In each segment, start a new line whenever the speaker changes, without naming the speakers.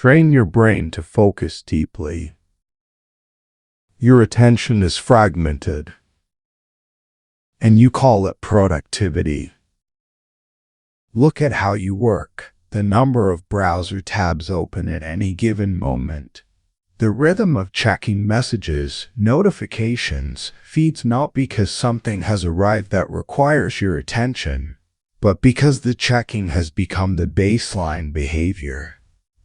Train your brain to focus deeply. Your attention is fragmented, and you call it productivity. Look at how you work, the number of browser tabs open at any given moment. The rhythm of checking messages, notifications, feeds not because something has arrived that requires your attention, but because the checking has become the baseline behavior.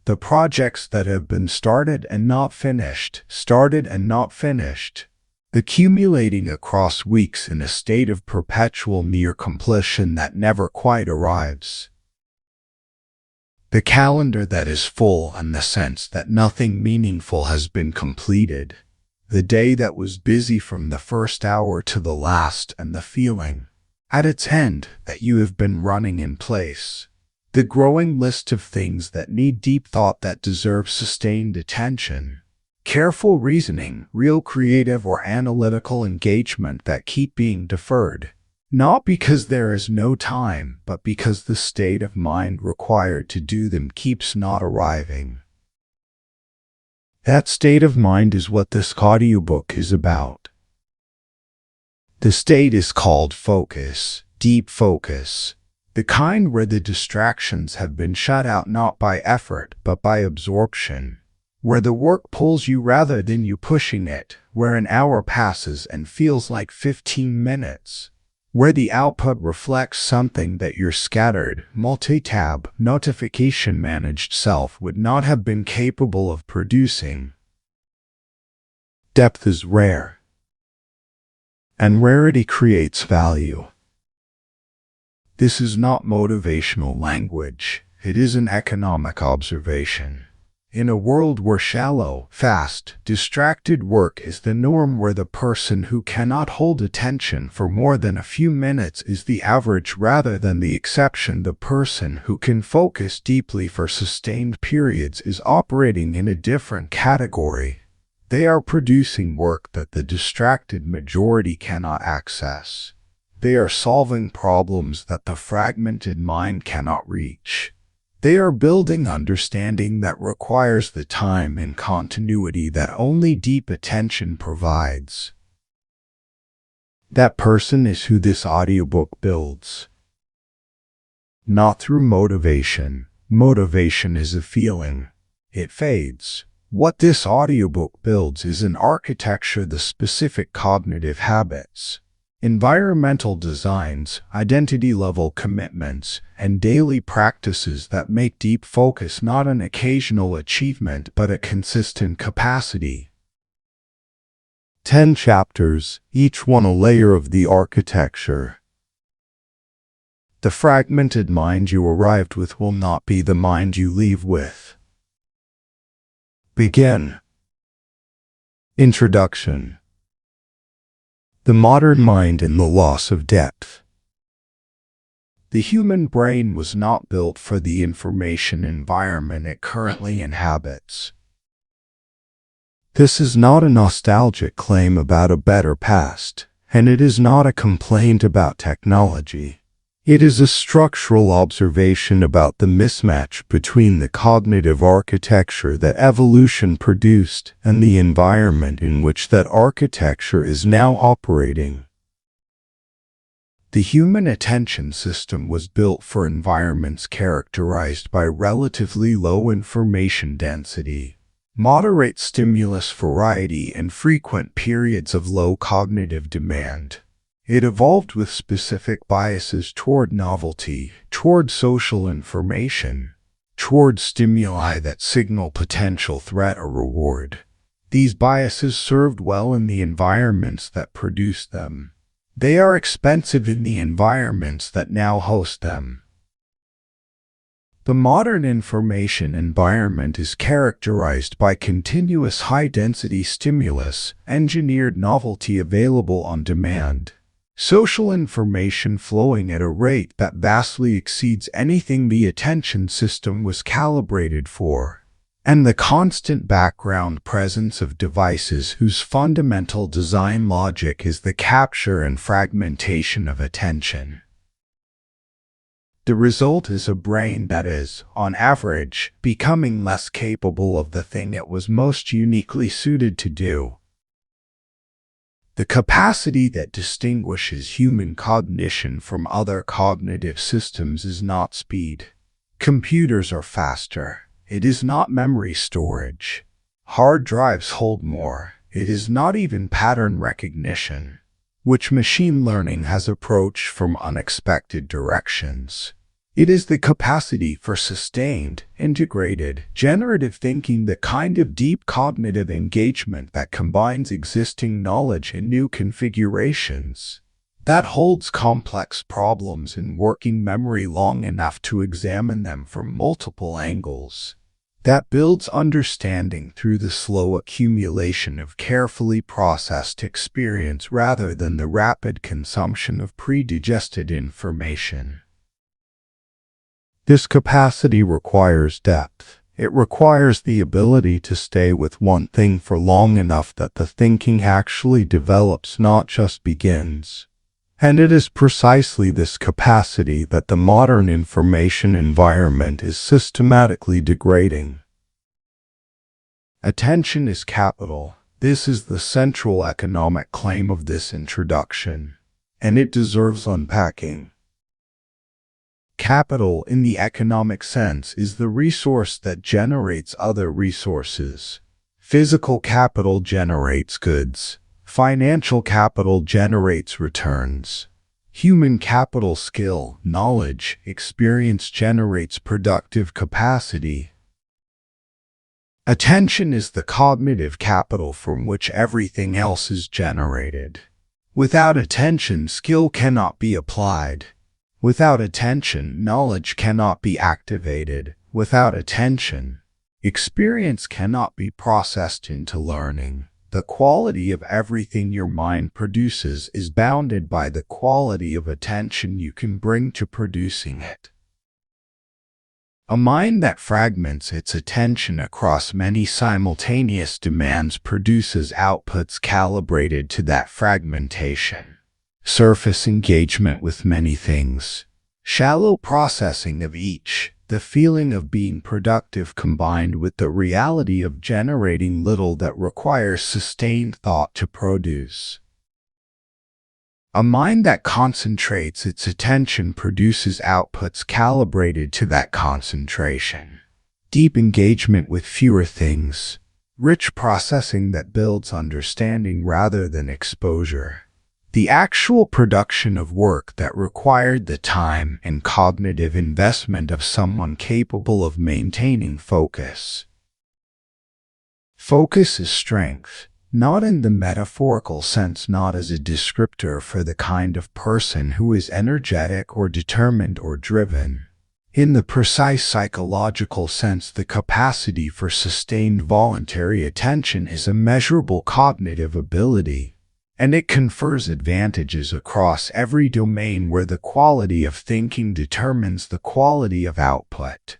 The projects that have been started and not finished, accumulating across weeks in a state of perpetual near completion that never quite arrives. The calendar that is full and the sense that nothing meaningful has been completed. The day that was busy from the first hour to the last, and the feeling, at its end, that you have been running in place. The growing list of things that need deep thought, that deserve sustained attention. Careful reasoning, real creative or analytical engagement that keep being deferred. Not because there is no time, but because the state of mind required to do them keeps not arriving. That state of mind is what this audiobook is about. The state is called focus, deep focus. The kind where the distractions have been shut out not by effort, but by absorption. Where the work pulls you rather than you pushing it. Where an hour passes and feels like 15 minutes. Where the output reflects something that your scattered, multi-tab, notification-managed self would not have been capable of producing. Depth is rare, and rarity creates value. This is not motivational language, it is an economic observation. In a world where shallow, fast, distracted work is the norm, where the person who cannot hold attention for more than a few minutes is the average rather than the exception, the person who can focus deeply for sustained periods is operating in a different category. They are producing work that the distracted majority cannot access. They are solving problems that the fragmented mind cannot reach. They are building understanding that requires the time and continuity that only deep attention provides. That person is who this audiobook builds. Not through motivation. Motivation is a feeling. It fades. What this audiobook builds is an architecture, the specific cognitive habits, environmental designs, identity-level commitments, and daily practices that make deep focus not an occasional achievement but a consistent capacity. 10 chapters, each one a layer of the architecture. The fragmented mind you arrived with will not be the mind you leave with. Begin. Introduction. The modern mind and the loss of depth. The human brain was not built for the information environment it currently inhabits. This is not a nostalgic claim about a better past, and it is not a complaint about technology. It is a structural observation about the mismatch between the cognitive architecture that evolution produced and the environment in which that architecture is now operating. The human attention system was built for environments characterized by relatively low information density, moderate stimulus variety, and frequent periods of low cognitive demand. It evolved with specific biases toward novelty, toward social information, toward stimuli that signal potential threat or reward. These biases served well in the environments that produced them. They are expensive in the environments that now host them. The modern information environment is characterized by continuous high-density stimulus, engineered novelty available on demand, social information flowing at a rate that vastly exceeds anything the attention system was calibrated for, and the constant background presence of devices whose fundamental design logic is the capture and fragmentation of attention. The result is a brain that is, on average, becoming less capable of the thing it was most uniquely suited to do. The capacity that distinguishes human cognition from other cognitive systems is not speed. Computers are faster. It is not memory storage. Hard drives hold more. It is not even pattern recognition, which machine learning has approached from unexpected directions. It is the capacity for sustained, integrated, generative thinking, the kind of deep cognitive engagement that combines existing knowledge in new configurations, that holds complex problems in working memory long enough to examine them from multiple angles, that builds understanding through the slow accumulation of carefully processed experience rather than the rapid consumption of pre-digested information. This capacity requires depth. It requires the ability to stay with one thing for long enough that the thinking actually develops, not just begins. And it is precisely this capacity that the modern information environment is systematically degrading. Attention is capital. This is the central economic claim of this introduction, and it deserves unpacking. Capital, in the economic sense, is the resource that generates other resources. Physical capital generates goods. Financial capital generates returns. Human capital, skill, knowledge, experience generates productive capacity. Attention is the cognitive capital from which everything else is generated. Without attention, skill cannot be applied. Without attention, knowledge cannot be activated. Without attention, experience cannot be processed into learning. The quality of everything your mind produces is bounded by the quality of attention you can bring to producing it. A mind that fragments its attention across many simultaneous demands produces outputs calibrated to that fragmentation. Surface engagement with many things, shallow processing of each, the feeling of being productive combined with the reality of generating little that requires sustained thought to produce. A mind that concentrates its attention produces outputs calibrated to that concentration. Deep engagement with fewer things, rich processing that builds understanding rather than exposure. The actual production of work that required the time and cognitive investment of someone capable of maintaining focus. Focus is strength, not in the metaphorical sense, not as a descriptor for the kind of person who is energetic or determined or driven. In the precise psychological sense, the capacity for sustained voluntary attention is a measurable cognitive ability, and it confers advantages across every domain where the quality of thinking determines the quality of output.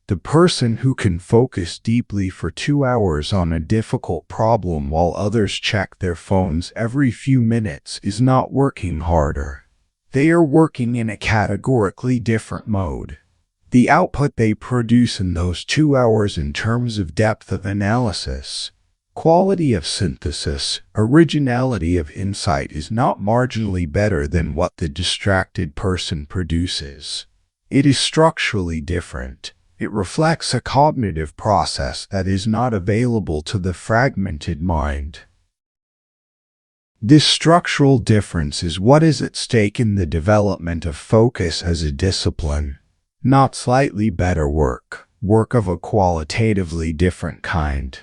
The person who can focus deeply for 2 hours on a difficult problem while others check their phones every few minutes is not working harder. They are working in a categorically different mode. The output they produce in those 2 hours in terms of depth of analysis, quality of synthesis, originality of insight is not marginally better than what the distracted person produces. It is structurally different. It reflects a cognitive process that is not available to the fragmented mind. This structural difference is what is at stake in the development of focus as a discipline, not slightly better work, work of a qualitatively different kind.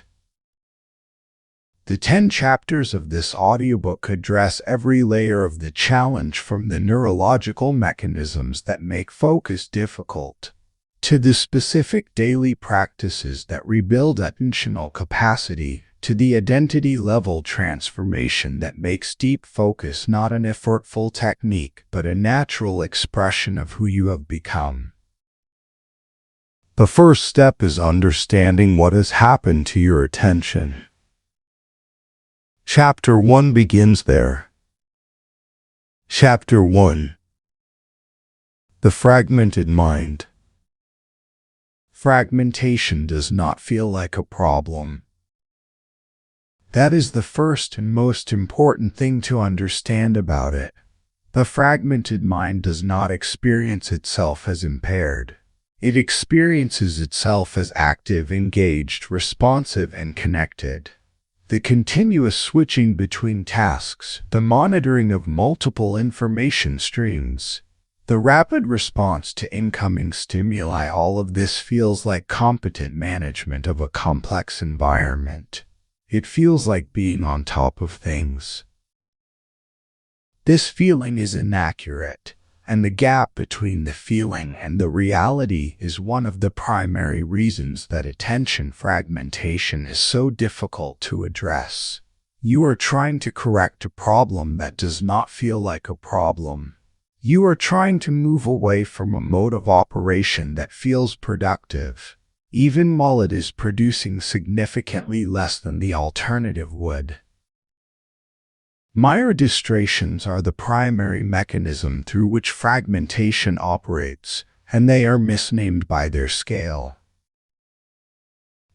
The 10 chapters of this audiobook address every layer of the challenge, from the neurological mechanisms that make focus difficult, to the specific daily practices that rebuild attentional capacity, to the identity-level transformation that makes deep focus not an effortful technique, but a natural expression of who you have become. The first step is understanding what has happened to your attention. Chapter 1 begins there. Chapter 1. The fragmented mind. Fragmentation does not feel like a problem. That is the first and most important thing to understand about it. The fragmented mind does not experience itself as impaired. It experiences itself as active, engaged, responsive, and connected. The continuous switching between tasks, the monitoring of multiple information streams, the rapid response to incoming stimuli, all of this feels like competent management of a complex environment. It feels like being on top of things. This feeling is inaccurate, and the gap between the feeling and the reality is one of the primary reasons that attention fragmentation is so difficult to address. You are trying to correct a problem that does not feel like a problem. You are trying to move away from a mode of operation that feels productive, even while it is producing significantly less than the alternative would. Minor distractions are the primary mechanism through which fragmentation operates, and they are misnamed by their scale.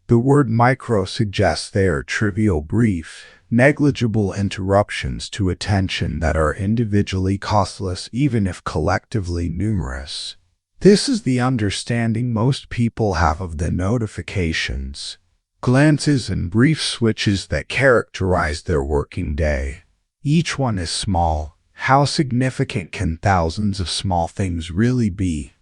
The word micro suggests they are trivial, brief, negligible interruptions to attention that are individually costless even if collectively numerous. This is the understanding most people have of the notifications, glances, and brief switches that characterize their working day. Each one is small. How significant can thousands of small things really be?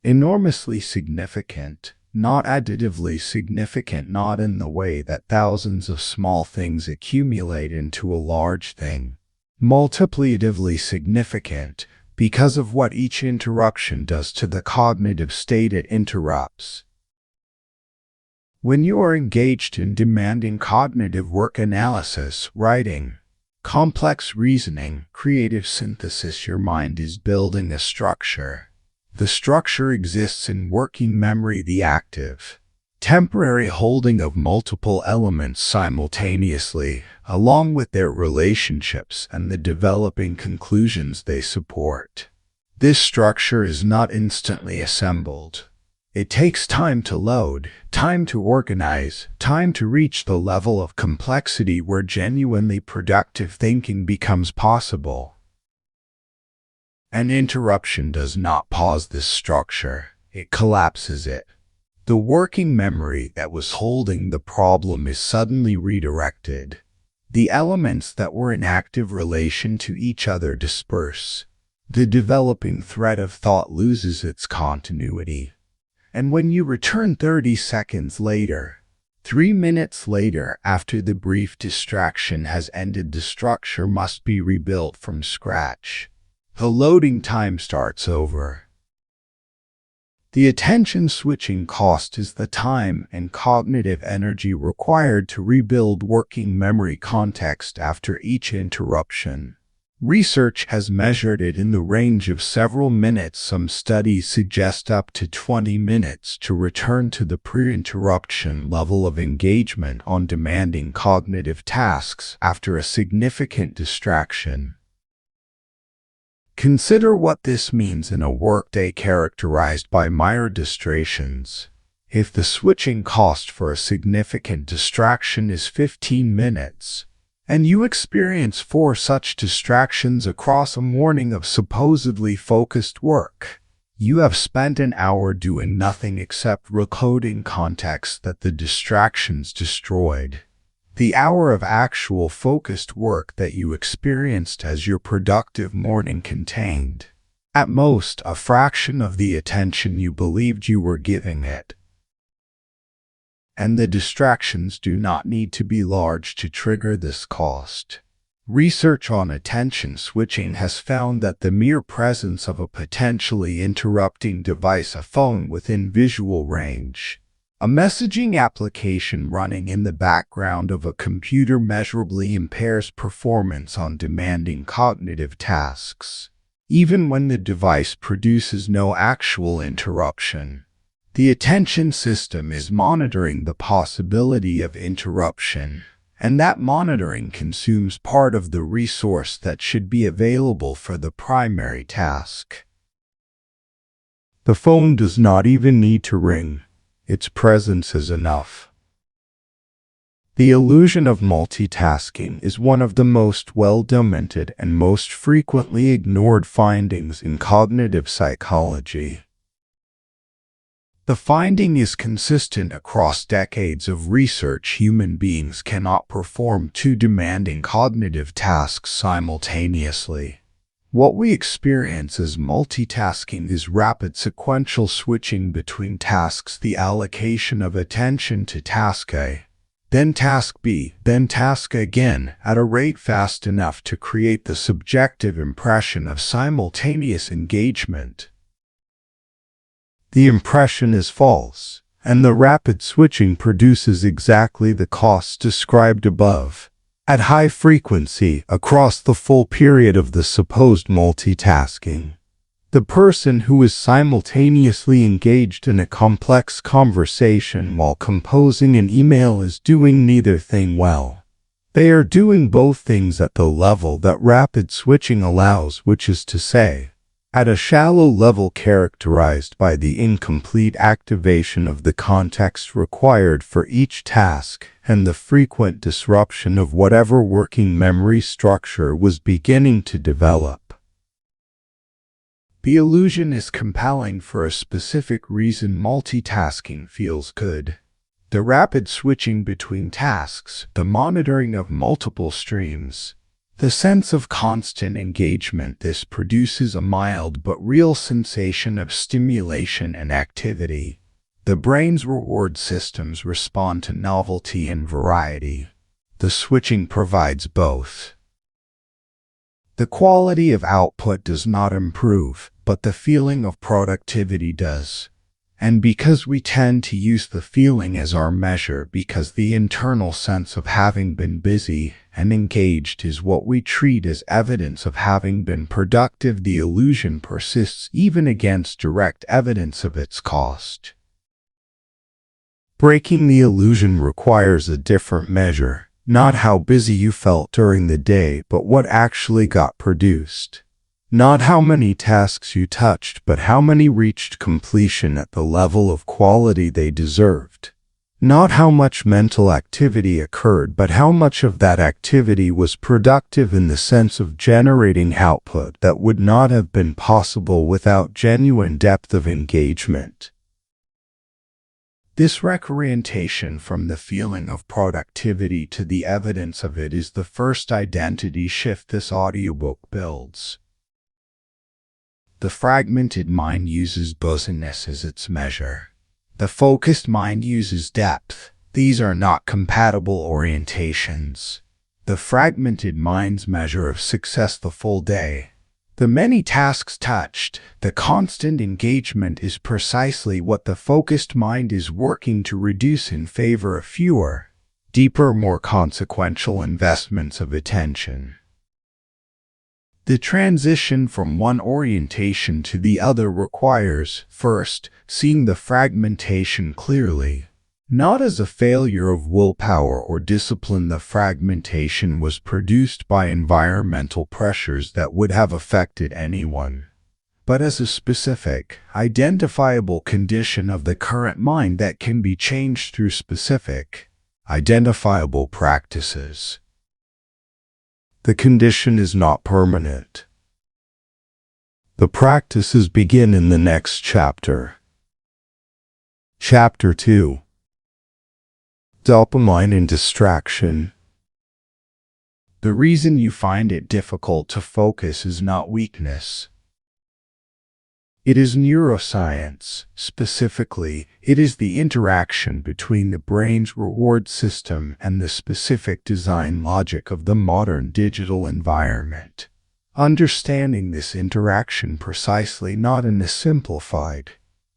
Enormously significant, not additively significant, not in the way that thousands of small things accumulate into a large thing. Multiplicatively significant, because of what each interruption does to the cognitive state it interrupts. When you are engaged in demanding cognitive work, analysis, writing, complex reasoning, creative synthesis, your mind is building a structure. The structure exists in working memory, the active, temporary holding of multiple elements simultaneously, along with their relationships and the developing conclusions they support. This structure is not instantly assembled. It takes time to load, time to organize, time to reach the level of complexity where genuinely productive thinking becomes possible. An interruption does not pause this structure, it collapses it. The working memory that was holding the problem is suddenly redirected. The elements that were in active relation to each other disperse. The developing thread of thought loses its continuity. And when you return 30 seconds later, 3 minutes later, after the brief distraction has ended, the structure must be rebuilt from scratch. The loading time starts over. The attention switching cost is the time and cognitive energy required to rebuild working memory context after each interruption. Research has measured it in the range of several minutes. Some studies suggest up to 20 minutes to return to the pre-interruption level of engagement on demanding cognitive tasks after a significant distraction. Consider what this means in a workday characterized by minor distractions. If the switching cost for a significant distraction is 15 minutes, and you experience 4 such distractions across a morning of supposedly focused work, you have spent an hour doing nothing except recoding context that the distractions destroyed. The hour of actual focused work that you experienced as your productive morning contained, at most, a fraction of the attention you believed you were giving it. And the distractions do not need to be large to trigger this cost. Research on attention switching has found that the mere presence of a potentially interrupting device, a phone within visual range, a messaging application running in the background of a computer, measurably impairs performance on demanding cognitive tasks, even when the device produces no actual interruption. The attention system is monitoring the possibility of interruption, and that monitoring consumes part of the resource that should be available for the primary task. The phone does not even need to ring. Its presence is enough. The illusion of multitasking is one of the most well-documented and most frequently ignored findings in cognitive psychology. The finding is consistent across decades of research. Human beings cannot perform two demanding cognitive tasks simultaneously. What we experience as multitasking is rapid sequential switching between tasks, the allocation of attention to task A, then task B, then task again, at a rate fast enough to create the subjective impression of simultaneous engagement. The impression is false, and the rapid switching produces exactly the costs described above. At high frequency, across the full period of the supposed multitasking, the person who is simultaneously engaged in a complex conversation while composing an email is doing neither thing well. They are doing both things at the level that rapid switching allows, which is to say, at a shallow level characterized by the incomplete activation of the context required for each task and the frequent disruption of whatever working memory structure was beginning to develop. The illusion is compelling for a specific reason. Multitasking feels good. The rapid switching between tasks, the monitoring of multiple streams, the sense of constant engagement, this produces a mild but real sensation of stimulation and activity. The brain's reward systems respond to novelty and variety. The switching provides both. The quality of output does not improve, but the feeling of productivity does. And because we tend to use the feeling as our measure, because the internal sense of having been busy and engaged is what we treat as evidence of having been productive, the illusion persists even against direct evidence of its cost. Breaking the illusion requires a different measure, not how busy you felt during the day, but what actually got produced. Not how many tasks you touched, but how many reached completion at the level of quality they deserved. Not how much mental activity occurred, but how much of that activity was productive in the sense of generating output that would not have been possible without genuine depth of engagement. This reorientation from the feeling of productivity to the evidence of it is the first identity shift this audiobook builds. The fragmented mind uses busyness as its measure. The focused mind uses depth. These are not compatible orientations. The fragmented mind's measure of success the full day. The many tasks touched, the constant engagement is precisely what the focused mind is working to reduce in favor of fewer, deeper, more consequential investments of attention. The transition from one orientation to the other requires, first, seeing the fragmentation clearly. Not as a failure of willpower or discipline. The fragmentation was produced by environmental pressures that would have affected anyone, but as a specific, identifiable condition of the current mind that can be changed through specific, identifiable practices. The condition is not permanent. The practices begin in the next chapter. Chapter 2. Dopamine and distraction. The reason you find it difficult to focus is not weakness. It is neuroscience. Specifically, it is the interaction between the brain's reward system and the specific design logic of the modern digital environment. Understanding this interaction precisely, not in the simplified,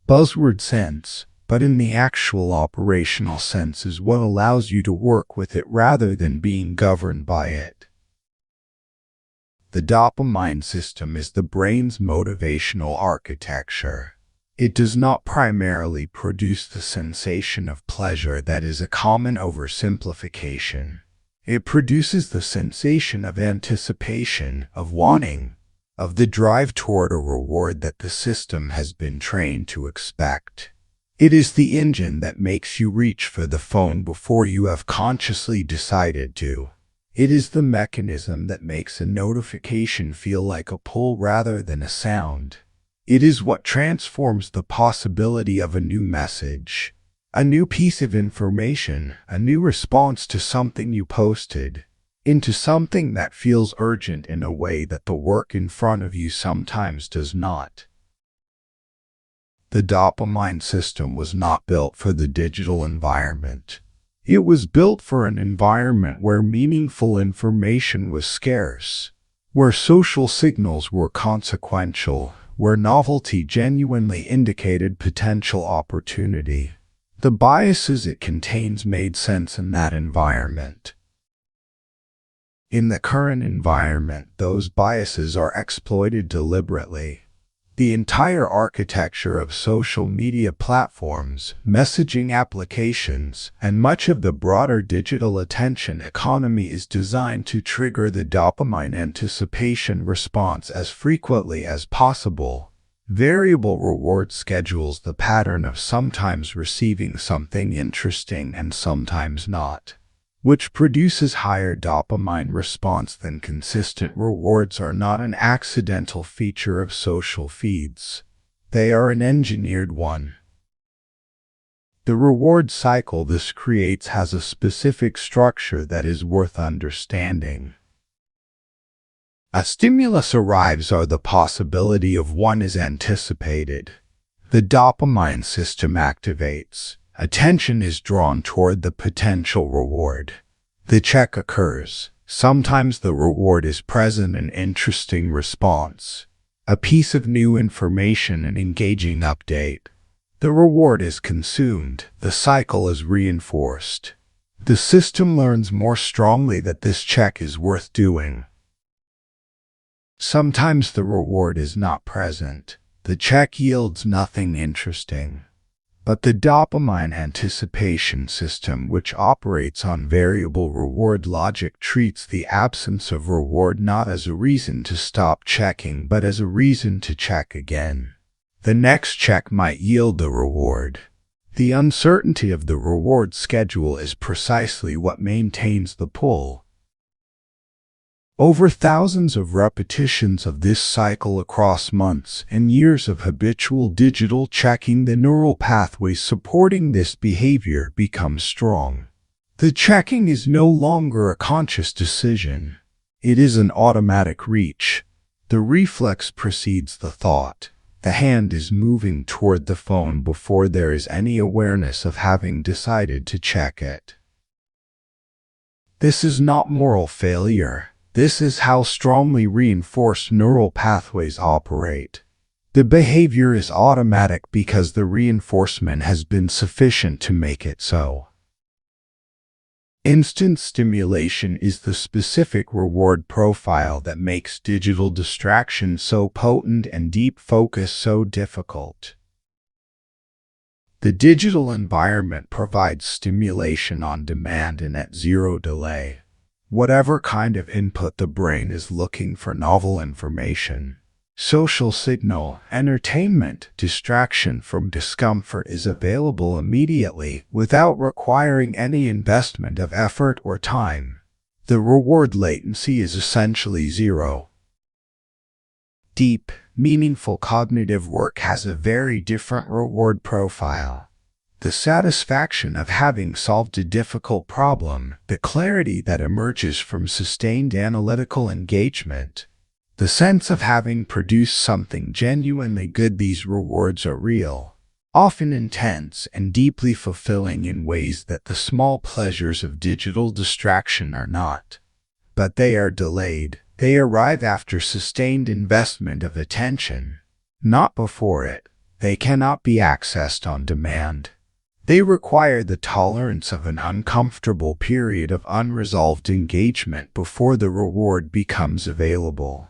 buzzword sense, but in the actual operational sense, is what allows you to work with it rather than being governed by it. The dopamine system is the brain's motivational architecture. It does not primarily produce the sensation of pleasure that is a common oversimplification. It produces the sensation of anticipation, of wanting, of the drive toward a reward that the system has been trained to expect. It is the engine that makes you reach for the phone before you have consciously decided to. It is the mechanism that makes a notification feel like a pull rather than a sound. It is what transforms the possibility of a new message, a new piece of information, a new response to something you posted, into something that feels urgent in a way that the work in front of you sometimes does not. The dopamine system was not built for the digital environment. It was built for an environment where meaningful information was scarce, where social signals were consequential, where novelty genuinely indicated potential opportunity. The biases it contains made sense in that environment. In the current environment, those biases are exploited deliberately. The entire architecture of social media platforms, messaging applications, and much of the broader digital attention economy is designed to trigger the dopamine anticipation response as frequently as possible. Variable reward schedules the pattern of sometimes receiving something interesting and sometimes not, which produces higher dopamine response than consistent rewards are not an accidental feature of social feeds. They are an engineered one. The reward cycle this creates has a specific structure that is worth understanding. A stimulus arrives or the possibility of one is anticipated. The dopamine system activates. Attention is drawn toward the potential reward. The check occurs. Sometimes the reward is present, an interesting response, a piece of new information, an engaging update. The reward is consumed. The cycle is reinforced. The system learns more strongly that this check is worth doing. Sometimes the reward is not present. The check yields nothing interesting. But the dopamine anticipation system, which operates on variable reward logic, treats the absence of reward not as a reason to stop checking, but as a reason to check again. The next check might yield the reward. The uncertainty of the reward schedule is precisely what maintains the pull. Over thousands of repetitions of this cycle across months and years of habitual digital checking, the neural pathways supporting this behavior become strong. The checking is no longer a conscious decision. It is an automatic reach. The reflex precedes the thought. The hand is moving toward the phone before there is any awareness of having decided to check it. This is not moral failure. This is how strongly reinforced neural pathways operate. The behavior is automatic because the reinforcement has been sufficient to make it so. Instant stimulation is the specific reward profile that makes digital distraction so potent and deep focus so difficult. The digital environment provides stimulation on demand and at zero delay. Whatever kind of input the brain is looking for, novel information, social signal, entertainment, distraction from discomfort, is available immediately without requiring any investment of effort or time. The reward latency is essentially zero. Deep, meaningful cognitive work has a very different reward profile. The satisfaction of having solved a difficult problem, the clarity that emerges from sustained analytical engagement, the sense of having produced something genuinely good, these rewards are real, often intense and deeply fulfilling in ways that the small pleasures of digital distraction are not. But they are delayed. They arrive after sustained investment of attention, not before it. They cannot be accessed on demand. They require the tolerance of an uncomfortable period of unresolved engagement before the reward becomes available.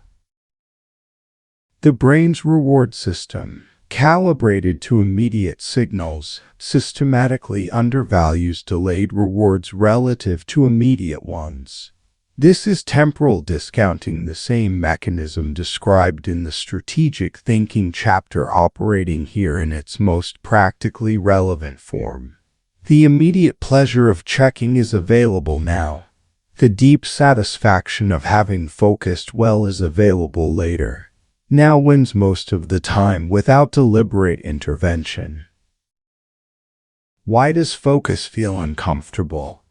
The brain's reward system, calibrated to immediate signals, systematically undervalues delayed rewards relative to immediate ones. This is temporal discounting, the same mechanism described in the strategic thinking chapter operating here in its most practically relevant form. The immediate pleasure of checking is available now. The deep satisfaction of having focused well is available later. Now wins most of the time without deliberate intervention. Why does focus feel uncomfortable?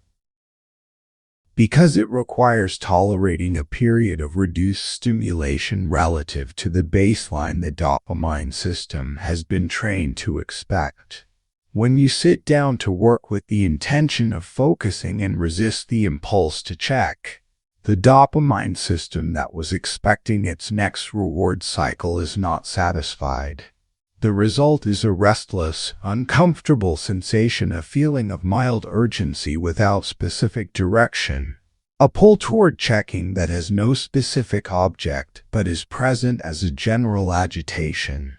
Because it requires tolerating a period of reduced stimulation relative to the baseline the dopamine system has been trained to expect. When you sit down to work with the intention of focusing and resist the impulse to check, the dopamine system that was expecting its next reward cycle is not satisfied. The result is a restless, uncomfortable sensation, a feeling of mild urgency without specific direction, a pull toward checking that has no specific object but is present as a general agitation.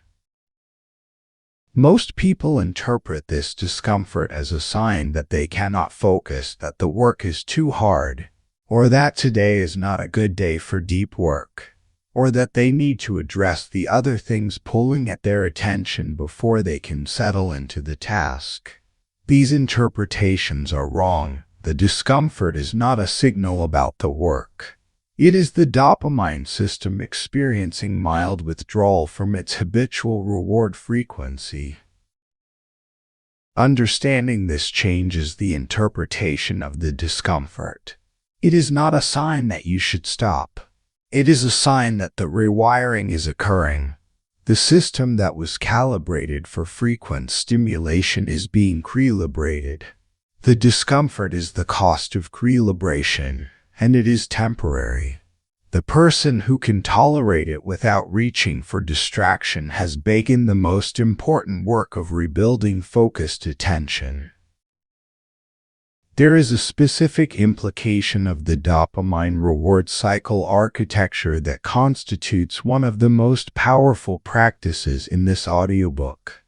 Most people interpret this discomfort as a sign that they cannot focus, that the work is too hard, or that today is not a good day for deep work, or that they need to address the other things pulling at their attention before they can settle into the task. These interpretations are wrong. The discomfort is not a signal about the work. It is the dopamine system experiencing mild withdrawal from its habitual reward frequency. Understanding this changes the interpretation of the discomfort. It is not a sign that you should stop. It is a sign that the rewiring is occurring. The system that was calibrated for frequent stimulation is being calibrated. The discomfort is the cost of calibration, and it is temporary. The person who can tolerate it without reaching for distraction has begun the most important work of rebuilding focused attention. There is a specific implication of the dopamine reward cycle architecture that constitutes one of the most powerful practices in this audiobook.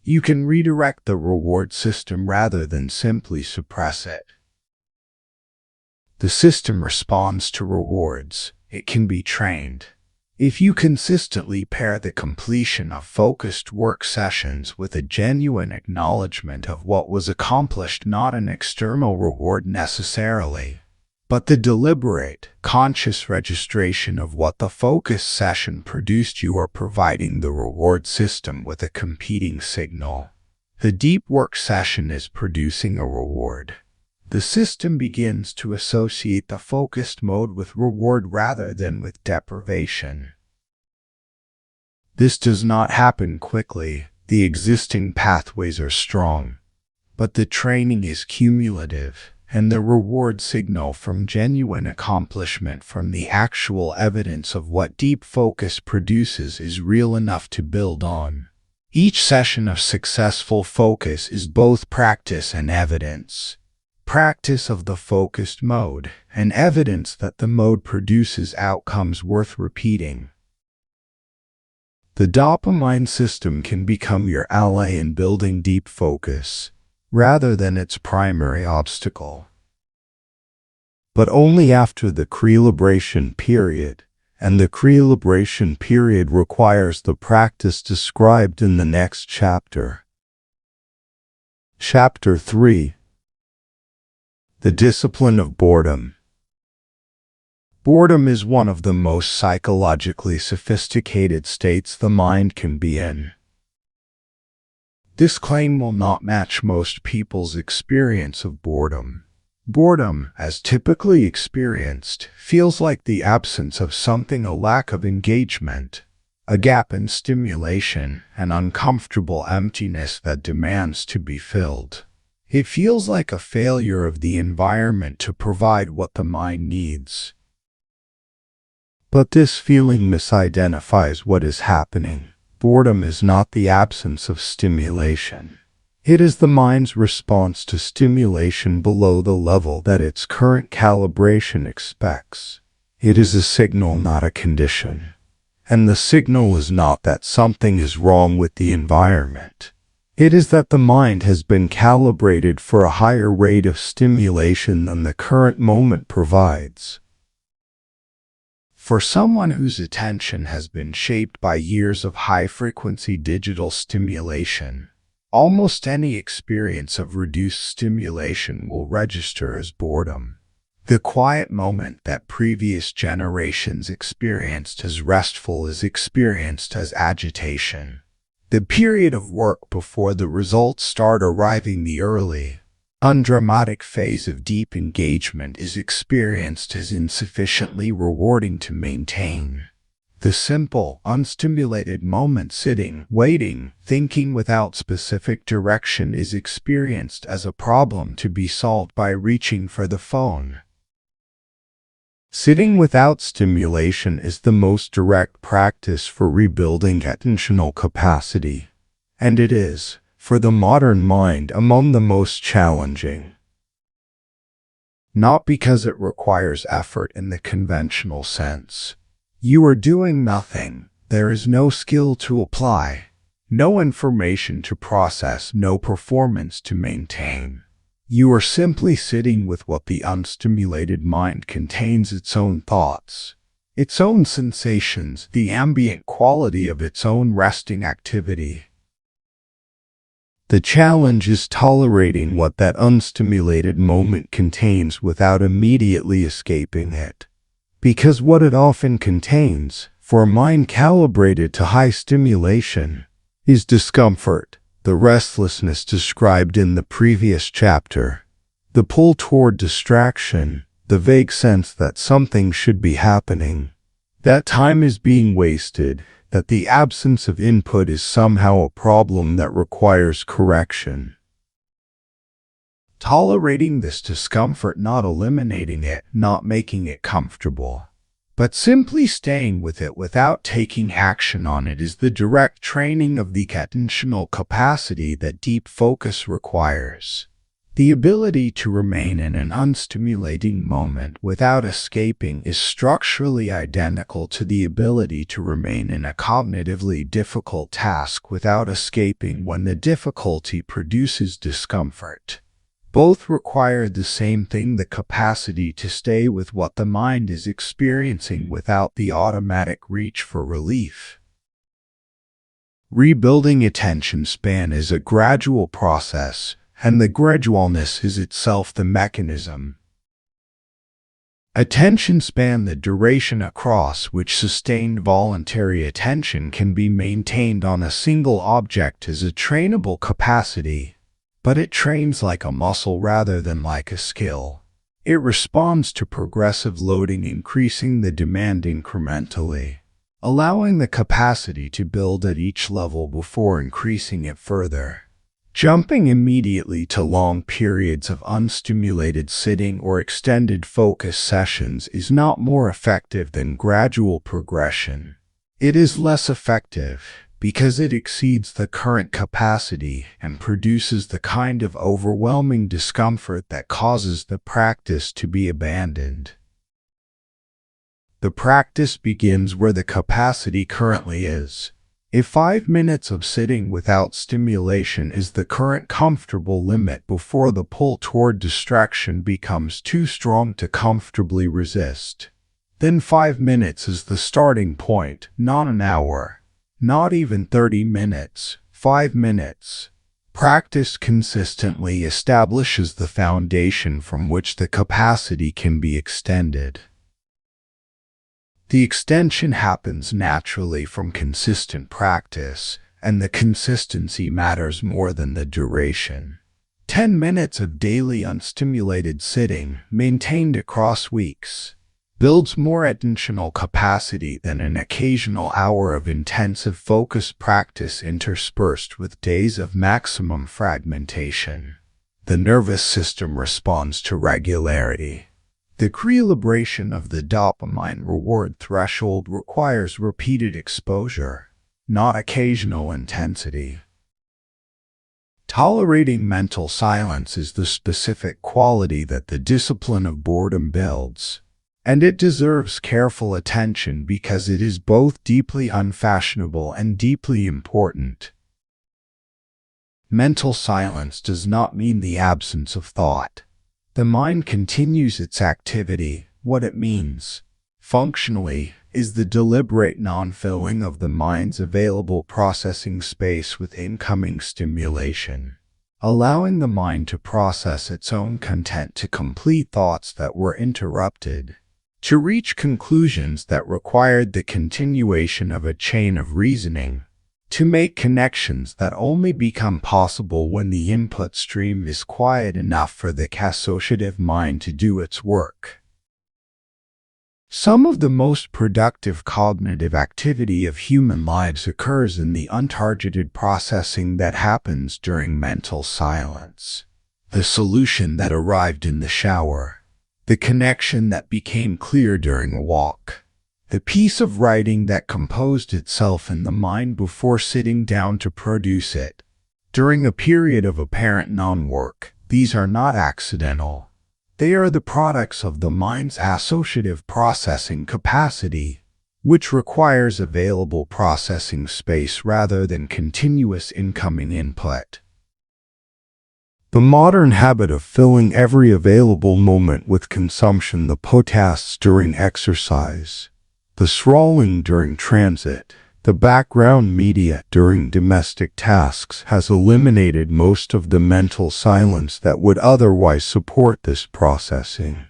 You can redirect the reward system rather than simply suppress it. The system responds to rewards. It can be trained. If you consistently pair the completion of focused work sessions with a genuine acknowledgement of what was accomplished, not an external reward necessarily, but the deliberate, conscious registration of what the focus session produced, you are providing the reward system with a competing signal. The deep work session is producing a reward. The system begins to associate the focused mode with reward rather than with deprivation. This does not happen quickly. The existing pathways are strong, but the training is cumulative, and the reward signal from genuine accomplishment, from the actual evidence of what deep focus produces, is real enough to build on. Each session of successful focus is both practice and evidence. Practice of the focused mode, and evidence that the mode produces outcomes worth repeating. The dopamine system can become your ally in building deep focus, rather than its primary obstacle. But only after the calibration period, and the calibration period requires the practice described in the next chapter. Chapter 3. The discipline of boredom. Boredom is one of the most psychologically sophisticated states the mind can be in. This claim will not match most people's experience of boredom. Boredom, as typically experienced, feels like the absence of something, a lack of engagement, a gap in stimulation, an uncomfortable emptiness that demands to be filled. It feels like a failure of the environment to provide what the mind needs. But this feeling misidentifies what is happening. Boredom is not the absence of stimulation. It is the mind's response to stimulation below the level that its current calibration expects. It is a signal, not a condition. And the signal is not that something is wrong with the environment. It is that the mind has been calibrated for a higher rate of stimulation than the current moment provides. For someone whose attention has been shaped by years of high-frequency digital stimulation, almost any experience of reduced stimulation will register as boredom. The quiet moment that previous generations experienced as restful is experienced as agitation. The period of work before the results start arriving, the early, undramatic phase of deep engagement, is experienced as insufficiently rewarding to maintain. The simple, unstimulated moment, sitting, waiting, thinking without specific direction, is experienced as a problem to be solved by reaching for the phone. Sitting without stimulation is the most direct practice for rebuilding attentional capacity, and it is, for the modern mind, among the most challenging. Not because it requires effort in the conventional sense. You are doing nothing, there is no skill to apply, no information to process, no performance to maintain. You are simply sitting with what the unstimulated mind contains: its own thoughts, its own sensations, the ambient quality of its own resting activity. The challenge is tolerating what that unstimulated moment contains without immediately escaping it. Because what it often contains, for a mind calibrated to high stimulation, is discomfort, the restlessness described in the previous chapter, the pull toward distraction, the vague sense that something should be happening, that time is being wasted, that the absence of input is somehow a problem that requires correction. Tolerating this discomfort, not eliminating it, not making it comfortable, but simply staying with it without taking action on it, is the direct training of the attentional capacity that deep focus requires. The ability to remain in an unstimulating moment without escaping is structurally identical to the ability to remain in a cognitively difficult task without escaping when the difficulty produces discomfort. Both require the same thing: the capacity to stay with what the mind is experiencing without the automatic reach for relief. Rebuilding attention span is a gradual process, and the gradualness is itself the mechanism. Attention span, the duration across which sustained voluntary attention can be maintained on a single object, is a trainable capacity. But it trains like a muscle rather than like a skill. It responds to progressive loading, increasing the demand incrementally, allowing the capacity to build at each level before increasing it further. Jumping immediately to long periods of unstimulated sitting or extended focus sessions is not more effective than gradual progression. It is less effective, because it exceeds the current capacity and produces the kind of overwhelming discomfort that causes the practice to be abandoned. The practice begins where the capacity currently is. If 5 minutes of sitting without stimulation is the current comfortable limit before the pull toward distraction becomes too strong to comfortably resist, then 5 minutes is the starting point, not an hour. Not even 30 minutes, 5 minutes. Practice consistently establishes the foundation from which the capacity can be extended. The extension happens naturally from consistent practice, and the consistency matters more than the duration. 10 minutes of daily unstimulated sitting, maintained across weeks, builds more attentional capacity than an occasional hour of intensive focus practice interspersed with days of maximum fragmentation. The nervous system responds to regularity. The calibration of the dopamine reward threshold requires repeated exposure, not occasional intensity. Tolerating mental silence is the specific quality that the discipline of boredom builds. And it deserves careful attention because it is both deeply unfashionable and deeply important. Mental silence does not mean the absence of thought. The mind continues its activity. What it means, functionally, is the deliberate non-filling of the mind's available processing space with incoming stimulation, allowing the mind to process its own content, to complete thoughts that were interrupted, to reach conclusions that required the continuation of a chain of reasoning, to make connections that only become possible when the input stream is quiet enough for the associative mind to do its work. Some of the most productive cognitive activity of human lives occurs in the untargeted processing that happens during mental silence. The solution that arrived in the shower, the connection that became clear during a walk, the piece of writing that composed itself in the mind before sitting down to produce it. During a period of apparent non-work, these are not accidental. They are the products of the mind's associative processing capacity, which requires available processing space rather than continuous incoming input. The modern habit of filling every available moment with consumption, the podcasts during exercise, the scrolling during transit, the background media during domestic tasks, has eliminated most of the mental silence that would otherwise support this processing.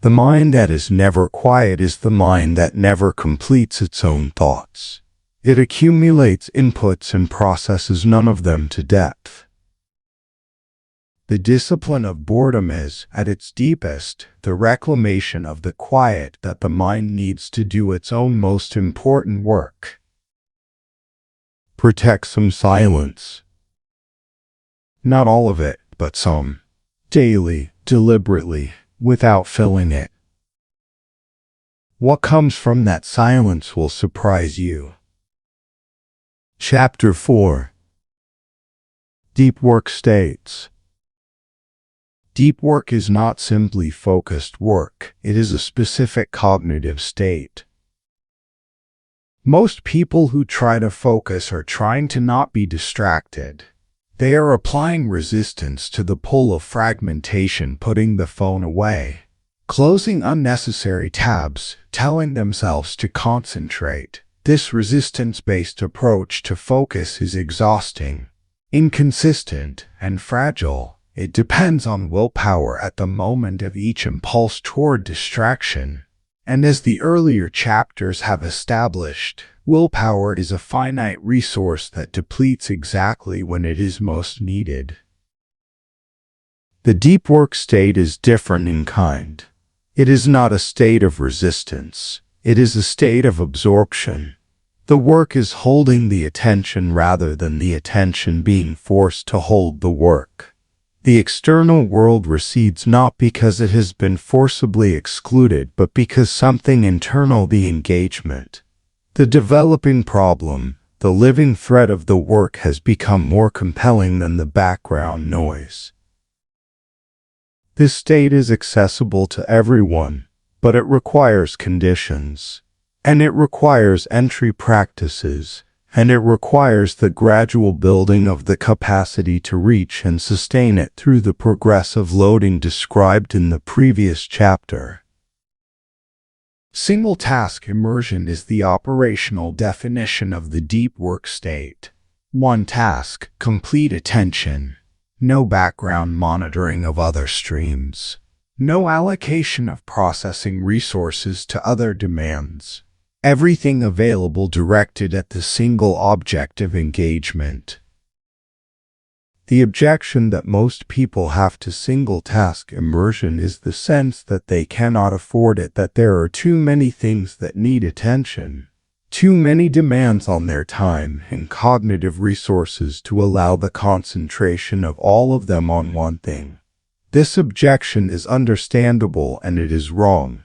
The mind that is never quiet is the mind that never completes its own thoughts. It accumulates inputs and processes none of them to depth. The discipline of boredom is, at its deepest, the reclamation of the quiet that the mind needs to do its own most important work. Protect some silence. Not all of it, but some. Daily, deliberately, without filling it. What comes from that silence will surprise you. Chapter 4. Deep work states. Deep work is not simply focused work, it is a specific cognitive state. Most people who try to focus are trying to not be distracted. They are applying resistance to the pull of fragmentation, putting the phone away, closing unnecessary tabs, telling themselves to concentrate. This resistance-based approach to focus is exhausting, inconsistent, and fragile. It depends on willpower at the moment of each impulse toward distraction. And as the earlier chapters have established, willpower is a finite resource that depletes exactly when it is most needed. The deep work state is different in kind. It is not a state of resistance. It is a state of absorption. The work is holding the attention rather than the attention being forced to hold the work. The external world recedes not because it has been forcibly excluded, but because something internal, the engagement, the developing problem, the living thread of the work, has become more compelling than the background noise. This state is accessible to everyone, but it requires conditions, and it requires entry practices, and it requires the gradual building of the capacity to reach and sustain it through the progressive loading described in the previous chapter. Single-task immersion is the operational definition of the deep work state. One task, complete attention. No background monitoring of other streams. No allocation of processing resources to other demands. Everything available directed at the single object of engagement. The objection that most people have to single-task immersion is the sense that they cannot afford it, that there are too many things that need attention, too many demands on their time and cognitive resources to allow the concentration of all of them on one thing. This objection is understandable, and it is wrong.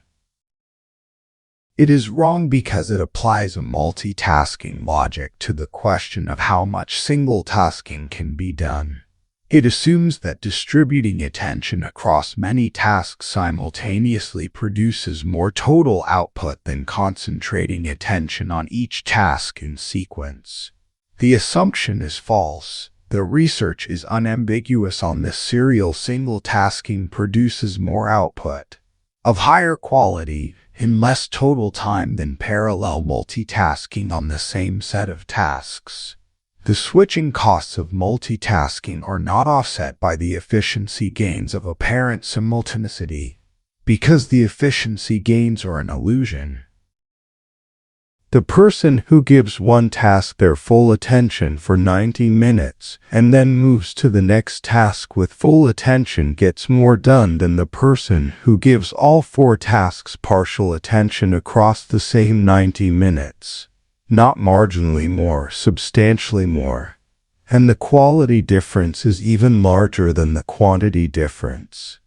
It is wrong because it applies a multitasking logic to the question of how much single-tasking can be done. It assumes that distributing attention across many tasks simultaneously produces more total output than concentrating attention on each task in sequence. The assumption is false. The research is unambiguous on this. Serial single tasking produces more output of higher quality in less total time than parallel multitasking on the same set of tasks. The switching costs of multitasking are not offset by the efficiency gains of apparent simultaneity, because the efficiency gains are an illusion. The person who gives one task their full attention for 90 minutes and then moves to the next task with full attention gets more done than the person who gives all 4 tasks partial attention across the same 90 minutes. Not marginally more, substantially more. And the quality difference is even larger than the quantity difference.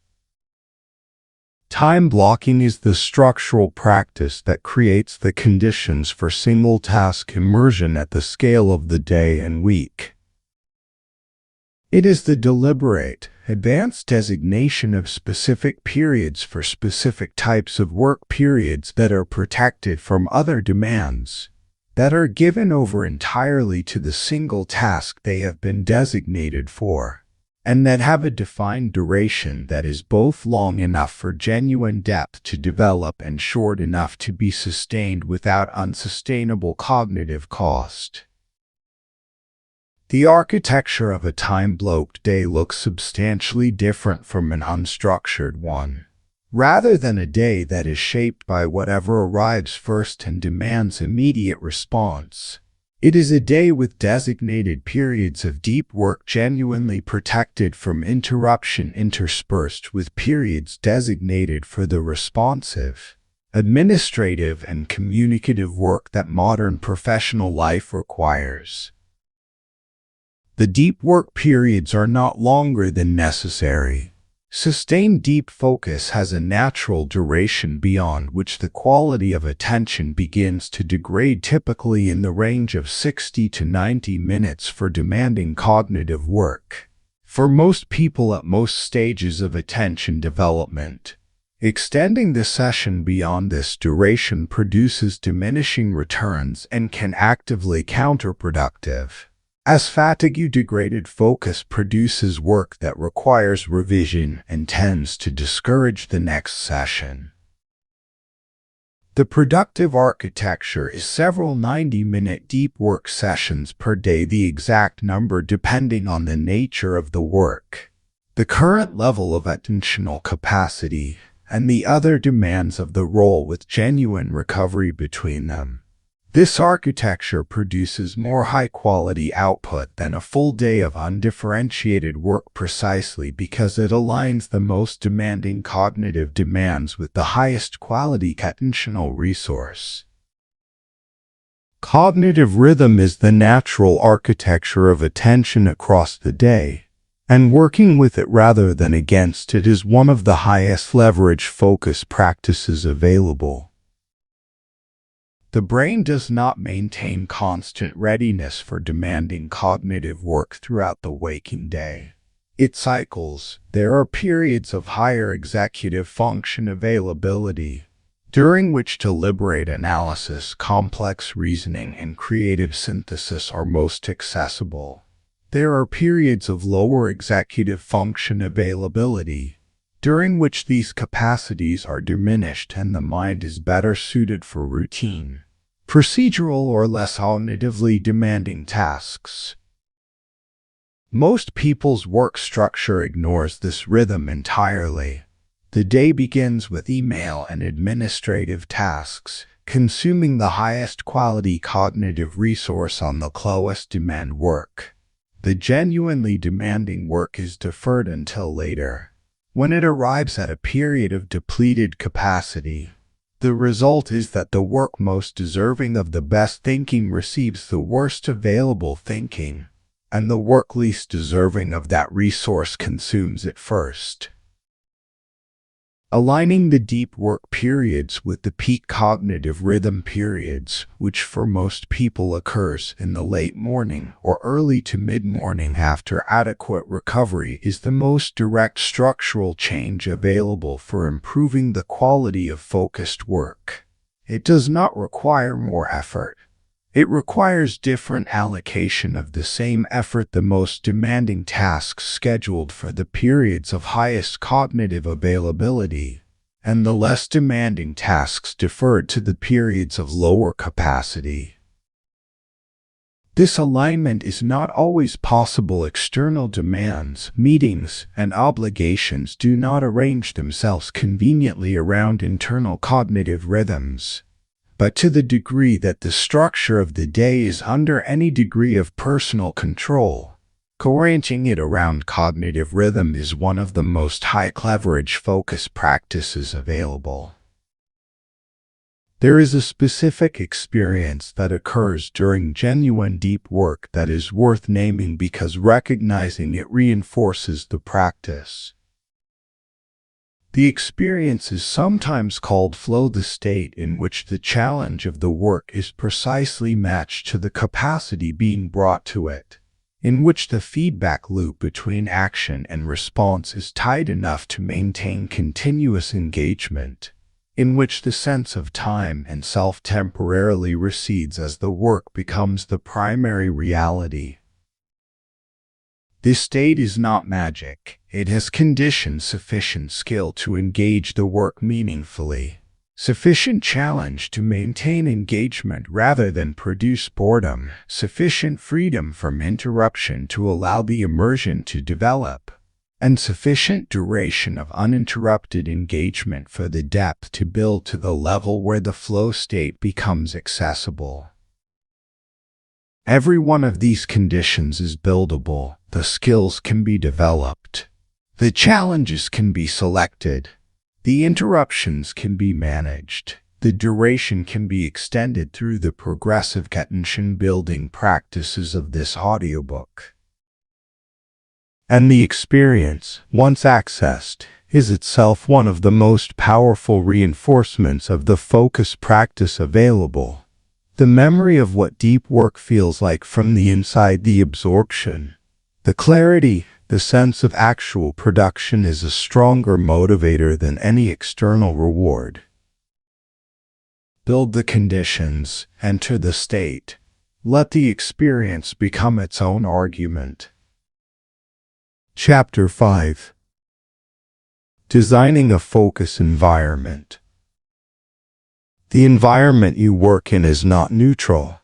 Time blocking is the structural practice that creates the conditions for single-task immersion at the scale of the day and week. It is the deliberate, advanced designation of specific periods for specific types of work periods that are protected from other demands, that are given over entirely to the single task they have been designated for, and that have a defined duration that is both long enough for genuine depth to develop and short enough to be sustained without unsustainable cognitive cost. The architecture of a time-blocked day looks substantially different from an unstructured one. Rather than a day that is shaped by whatever arrives first and demands immediate response, it is a day with designated periods of deep work genuinely protected from interruption interspersed with periods designated for the responsive, administrative, and communicative work that modern professional life requires. The deep work periods are not longer than necessary. Sustained deep focus has a natural duration beyond which the quality of attention begins to degrade, typically in the range of 60 to 90 minutes for demanding cognitive work. For most people at most stages of attention development, extending the session beyond this duration produces diminishing returns and can actively counterproductive, as fatigue-degraded focus produces work that requires revision and tends to discourage the next session. The productive architecture is several 90-minute deep work sessions per day, the exact number depending on the nature of the work, the current level of attentional capacity, and the other demands of the role, with genuine recovery between them. This architecture produces more high-quality output than a full day of undifferentiated work precisely because it aligns the most demanding cognitive demands with the highest quality attentional resource. Cognitive rhythm is the natural architecture of attention across the day, and working with it rather than against it is one of the highest leverage focus practices available. The brain does not maintain constant readiness for demanding cognitive work throughout the waking day. It cycles. There are periods of higher executive function availability, during which deliberate analysis, complex reasoning, and creative synthesis are most accessible. There are periods of lower executive function availability, during which these capacities are diminished and the mind is better suited for routine, procedural, or less cognitively demanding tasks. Most people's work structure ignores this rhythm entirely. The day begins with email and administrative tasks, consuming the highest quality cognitive resource on the lowest demand work. The genuinely demanding work is deferred until later, when it arrives at a period of depleted capacity. The result is that the work most deserving of the best thinking receives the worst available thinking, and the work least deserving of that resource consumes it first. Aligning the deep work periods with the peak cognitive rhythm periods, which for most people occurs in the late morning or early to mid-morning after adequate recovery, is the most direct structural change available for improving the quality of focused work. It does not require more effort. It requires different allocation of the same effort, the most demanding tasks scheduled for the periods of highest cognitive availability, and the less demanding tasks deferred to the periods of lower capacity. This alignment is not always possible. External demands, meetings, and obligations do not arrange themselves conveniently around internal cognitive rhythms. But to the degree that the structure of the day is under any degree of personal control, co-arranging it around cognitive rhythm is one of the most high-leverage focus practices available. There is a specific experience that occurs during genuine deep work that is worth naming because recognizing it reinforces the practice. The experience is sometimes called flow, the state in which the challenge of the work is precisely matched to the capacity being brought to it, in which the feedback loop between action and response is tight enough to maintain continuous engagement, in which the sense of time and self temporarily recedes as the work becomes the primary reality. This state is not magic. It has conditioned sufficient skill to engage the work meaningfully, sufficient challenge to maintain engagement rather than produce boredom, sufficient freedom from interruption to allow the immersion to develop, and sufficient duration of uninterrupted engagement for the depth to build to the level where the flow state becomes accessible. Every one of these conditions is buildable. The skills can be developed. The challenges can be selected. The interruptions can be managed. The duration can be extended through the progressive attention-building practices of this audiobook. And the experience, once accessed, is itself one of the most powerful reinforcements of the focus practice available. The memory of what deep work feels like from the inside, the absorption, the clarity, the sense of actual production is a stronger motivator than any external reward. Build the conditions, enter the state. Let the experience become its own argument. Chapter 5. Designing a focus environment. The environment you work in is not neutral.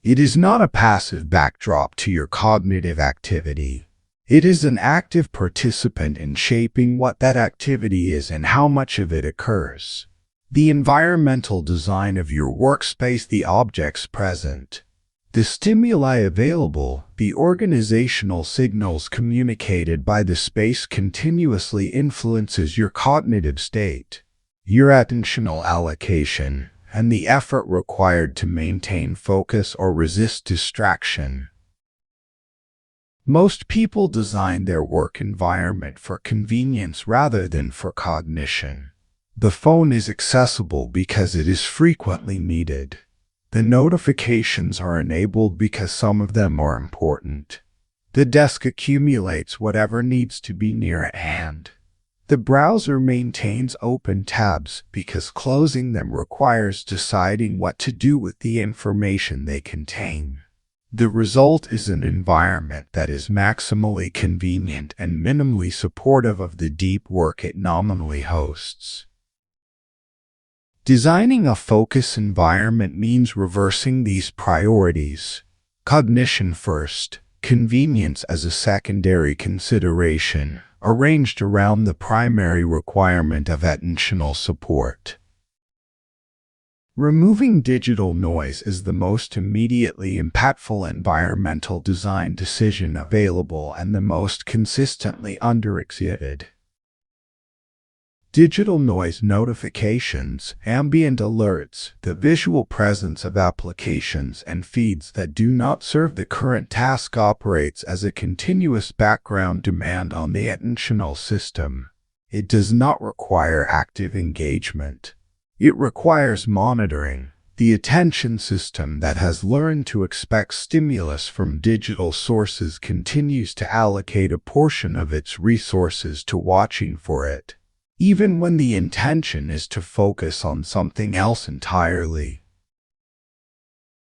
It is not a passive backdrop to your cognitive activity. It is an active participant in shaping what that activity is and how much of it occurs. The environmental design of your workspace, the objects present, the stimuli available, the organizational signals communicated by the space continuously influences your cognitive state, your attentional allocation, and the effort required to maintain focus or resist distraction. Most people design their work environment for convenience rather than for cognition. The phone is accessible because it is frequently needed. The notifications are enabled because some of them are important. The desk accumulates whatever needs to be near at hand. The browser maintains open tabs because closing them requires deciding what to do with the information they contain. The result is an environment that is maximally convenient and minimally supportive of the deep work it nominally hosts. Designing a focus environment means reversing these priorities. Cognition first, convenience as a secondary consideration, arranged around the primary requirement of attentional support. Removing digital noise is the most immediately impactful environmental design decision available and the most consistently underexhibited. Digital noise, notifications, ambient alerts, the visual presence of applications and feeds that do not serve the current task operates as a continuous background demand on the attentional system. It does not require active engagement. It requires monitoring. The attention system that has learned to expect stimulus from digital sources continues to allocate a portion of its resources to watching for it, even when the intention is to focus on something else entirely.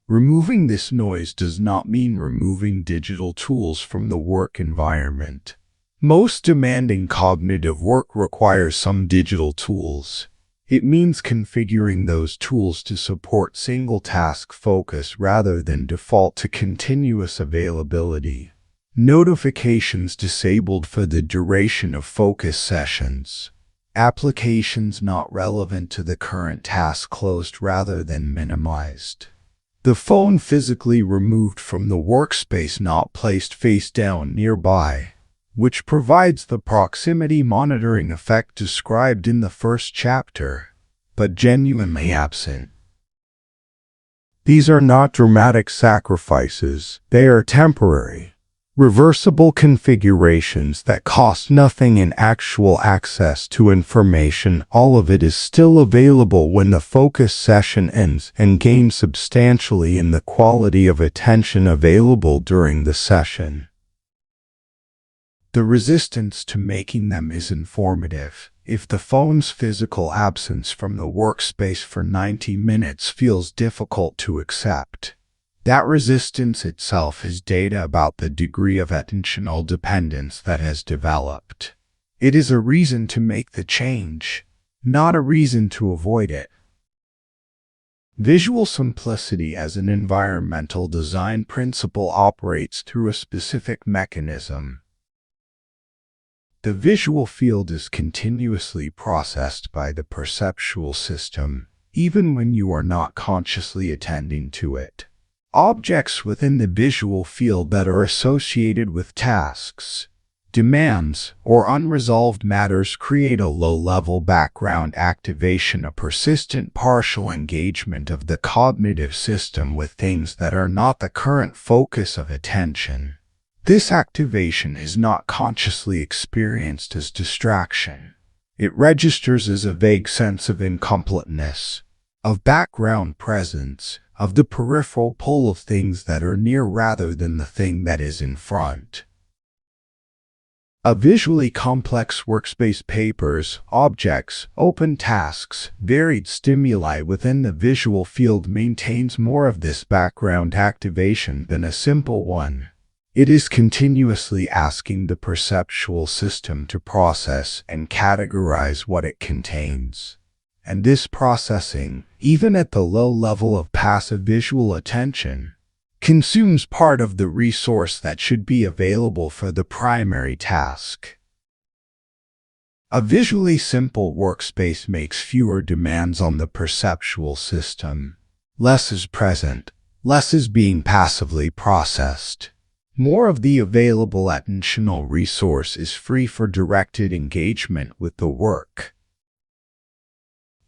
Removing this noise does not mean removing digital tools from the work environment. Most demanding cognitive work requires some digital tools. It means configuring those tools to support single-task focus rather than default to continuous availability. Notifications disabled for the duration of focus sessions. Applications not relevant to the current task closed rather than minimized. The phone physically removed from the workspace, not placed face down nearby, which provides the proximity monitoring effect described in the first chapter, but genuinely absent. These are not dramatic sacrifices, they are temporary, reversible configurations that cost nothing in actual access to information. All of it is still available when the focus session ends and gains substantially in the quality of attention available during the session. The resistance to making them is informative. If the phone's physical absence from the workspace for 90 minutes feels difficult to accept, that resistance itself is data about the degree of attentional dependence that has developed. It is a reason to make the change, not a reason to avoid it. Visual simplicity as an environmental design principle operates through a specific mechanism. The visual field is continuously processed by the perceptual system, even when you are not consciously attending to it. Objects within the visual field that are associated with tasks, demands, or unresolved matters create a low-level background activation, a persistent partial engagement of the cognitive system with things that are not the current focus of attention. This activation is not consciously experienced as distraction. It registers as a vague sense of incompleteness, of background presence, of the peripheral pull of things that are near rather than the thing that is in front. A visually complex workspace, papers, objects, open tasks, varied stimuli within the visual field maintains more of this background activation than a simple one. It is continuously asking the perceptual system to process and categorize what it contains. And this processing, even at the low level of passive visual attention, consumes part of the resource that should be available for the primary task. A visually simple workspace makes fewer demands on the perceptual system. Less is present, less is being passively processed. More of the available attentional resource is free for directed engagement with the work.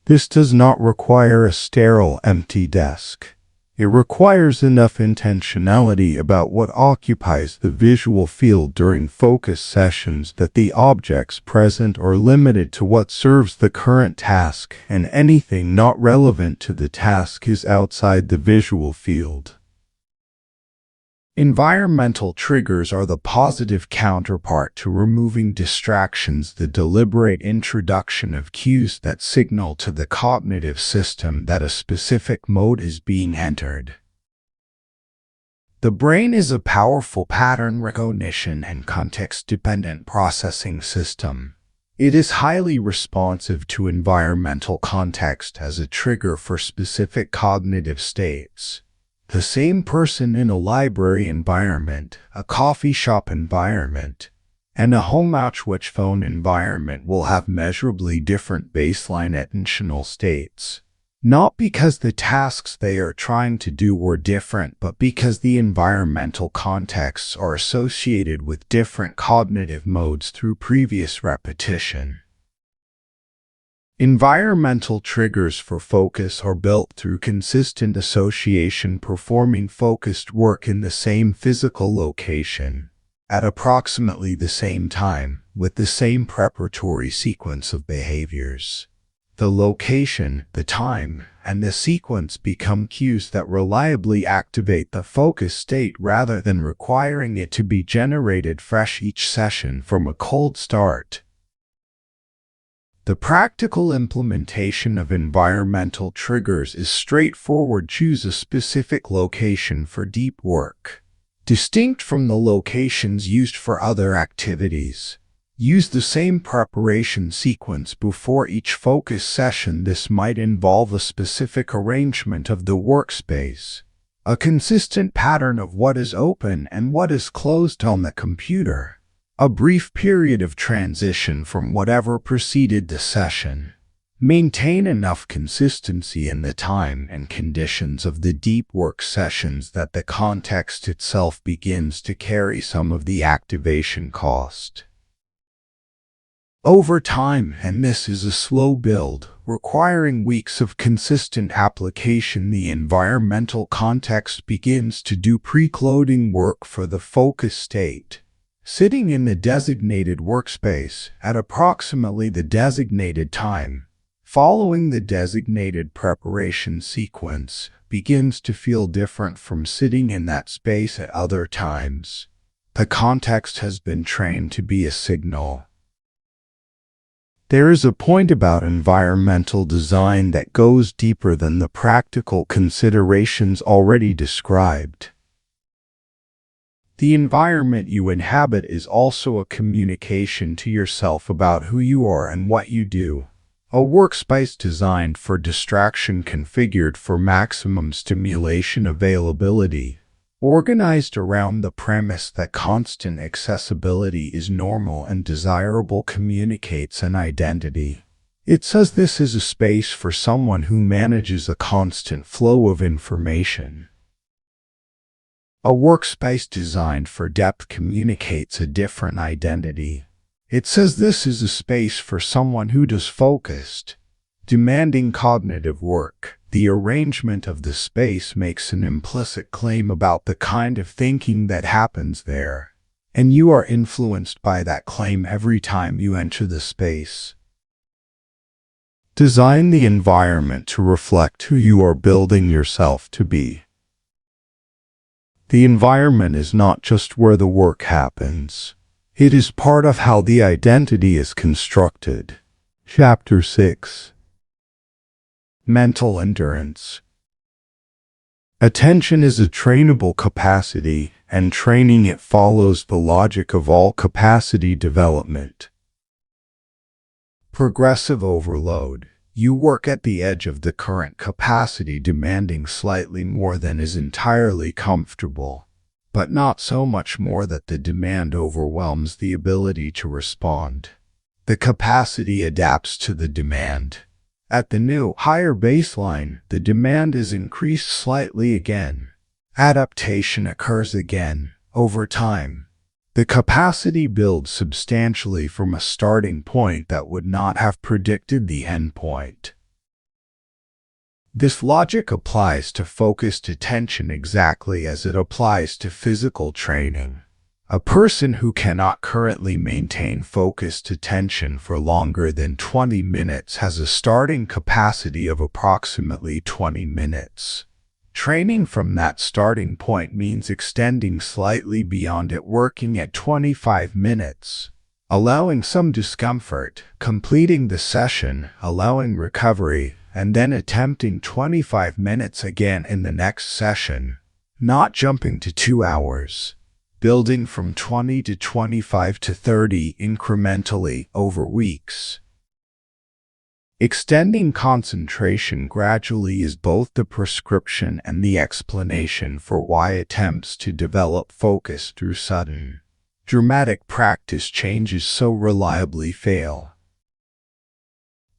This does not require a sterile, empty desk. It requires enough intentionality about what occupies the visual field during focus sessions that the objects present are limited to what serves the current task, and anything not relevant to the task is outside the visual field. Environmental triggers are the positive counterpart to removing distractions, the deliberate introduction of cues that signal to the cognitive system that a specific mode is being entered. The brain is a powerful pattern recognition and context-dependent processing system. It is highly responsive to environmental context as a trigger for specific cognitive states. The same person in a library environment, a coffee shop environment, and a home watch phone environment will have measurably different baseline attentional states. Not because the tasks they are trying to do were different, but because the environmental contexts are associated with different cognitive modes through previous repetition. Environmental triggers for focus are built through consistent association, performing focused work in the same physical location, at approximately the same time, with the same preparatory sequence of behaviors. The location, the time, and the sequence become cues that reliably activate the focus state rather than requiring it to be generated fresh each session from a cold start. The practical implementation of environmental triggers is straightforward. Choose a specific location for deep work, distinct from the locations used for other activities. Use the same preparation sequence before each focus session. This might involve a specific arrangement of the workspace, a consistent pattern of what is open and what is closed on the computer, a brief period of transition from whatever preceded the session. Maintain enough consistency in the time and conditions of the deep work sessions that the context itself begins to carry some of the activation cost. Over time, and this is a slow build, requiring weeks of consistent application, the environmental context begins to do pre-coding work for the focus state. Sitting in the designated workspace at approximately the designated time, following the designated preparation sequence, begins to feel different from sitting in that space at other times. The context has been trained to be a signal. There is a point about environmental design that goes deeper than the practical considerations already described. The environment you inhabit is also a communication to yourself about who you are and what you do. A workspace designed for distraction, configured for maximum stimulation availability, organized around the premise that constant accessibility is normal and desirable, communicates an identity. It says this is a space for someone who manages a constant flow of information. A workspace designed for depth communicates a different identity. It says this is a space for someone who does focused, demanding cognitive work. The arrangement of the space makes an implicit claim about the kind of thinking that happens there, and you are influenced by that claim every time you enter the space. Design the environment to reflect who you are building yourself to be. The environment is not just where the work happens. It is part of how the identity is constructed. Chapter 6. Mental endurance. Attention is a trainable capacity, and training it follows the logic of all capacity development. Progressive overload. You work at the edge of the current capacity, demanding slightly more than is entirely comfortable, but not so much more that the demand overwhelms the ability to respond. The capacity adapts to the demand. At the new, higher baseline, the demand is increased slightly again. Adaptation occurs again. Over time, the capacity builds substantially from a starting point that would not have predicted the end point. This logic applies to focused attention exactly as it applies to physical training. A person who cannot currently maintain focused attention for longer than 20 minutes has a starting capacity of approximately 20 minutes. Training from that starting point means extending slightly beyond it, working at 25 minutes, allowing some discomfort, completing the session, allowing recovery, and then attempting 25 minutes again in the next session, not jumping to 2 hours. Building from 20 to 25 to 30 incrementally over weeks. Extending concentration gradually is both the prescription and the explanation for why attempts to develop focus through sudden, dramatic practice changes so reliably fail.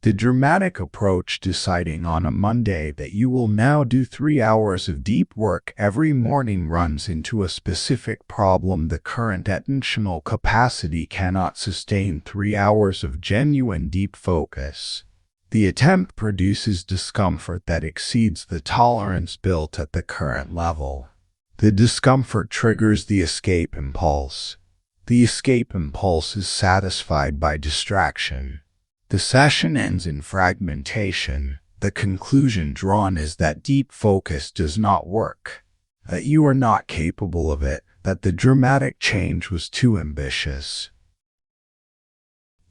The dramatic approach, deciding on a Monday that you will now do 3 hours of deep work every morning, runs into a specific problem. The current attentional capacity cannot sustain 3 hours of genuine deep focus. The attempt produces discomfort that exceeds the tolerance built at the current level. The discomfort triggers the escape impulse. The escape impulse is satisfied by distraction. The session ends in fragmentation. The conclusion drawn is that deep focus does not work, that you are not capable of it, that the dramatic change was too ambitious.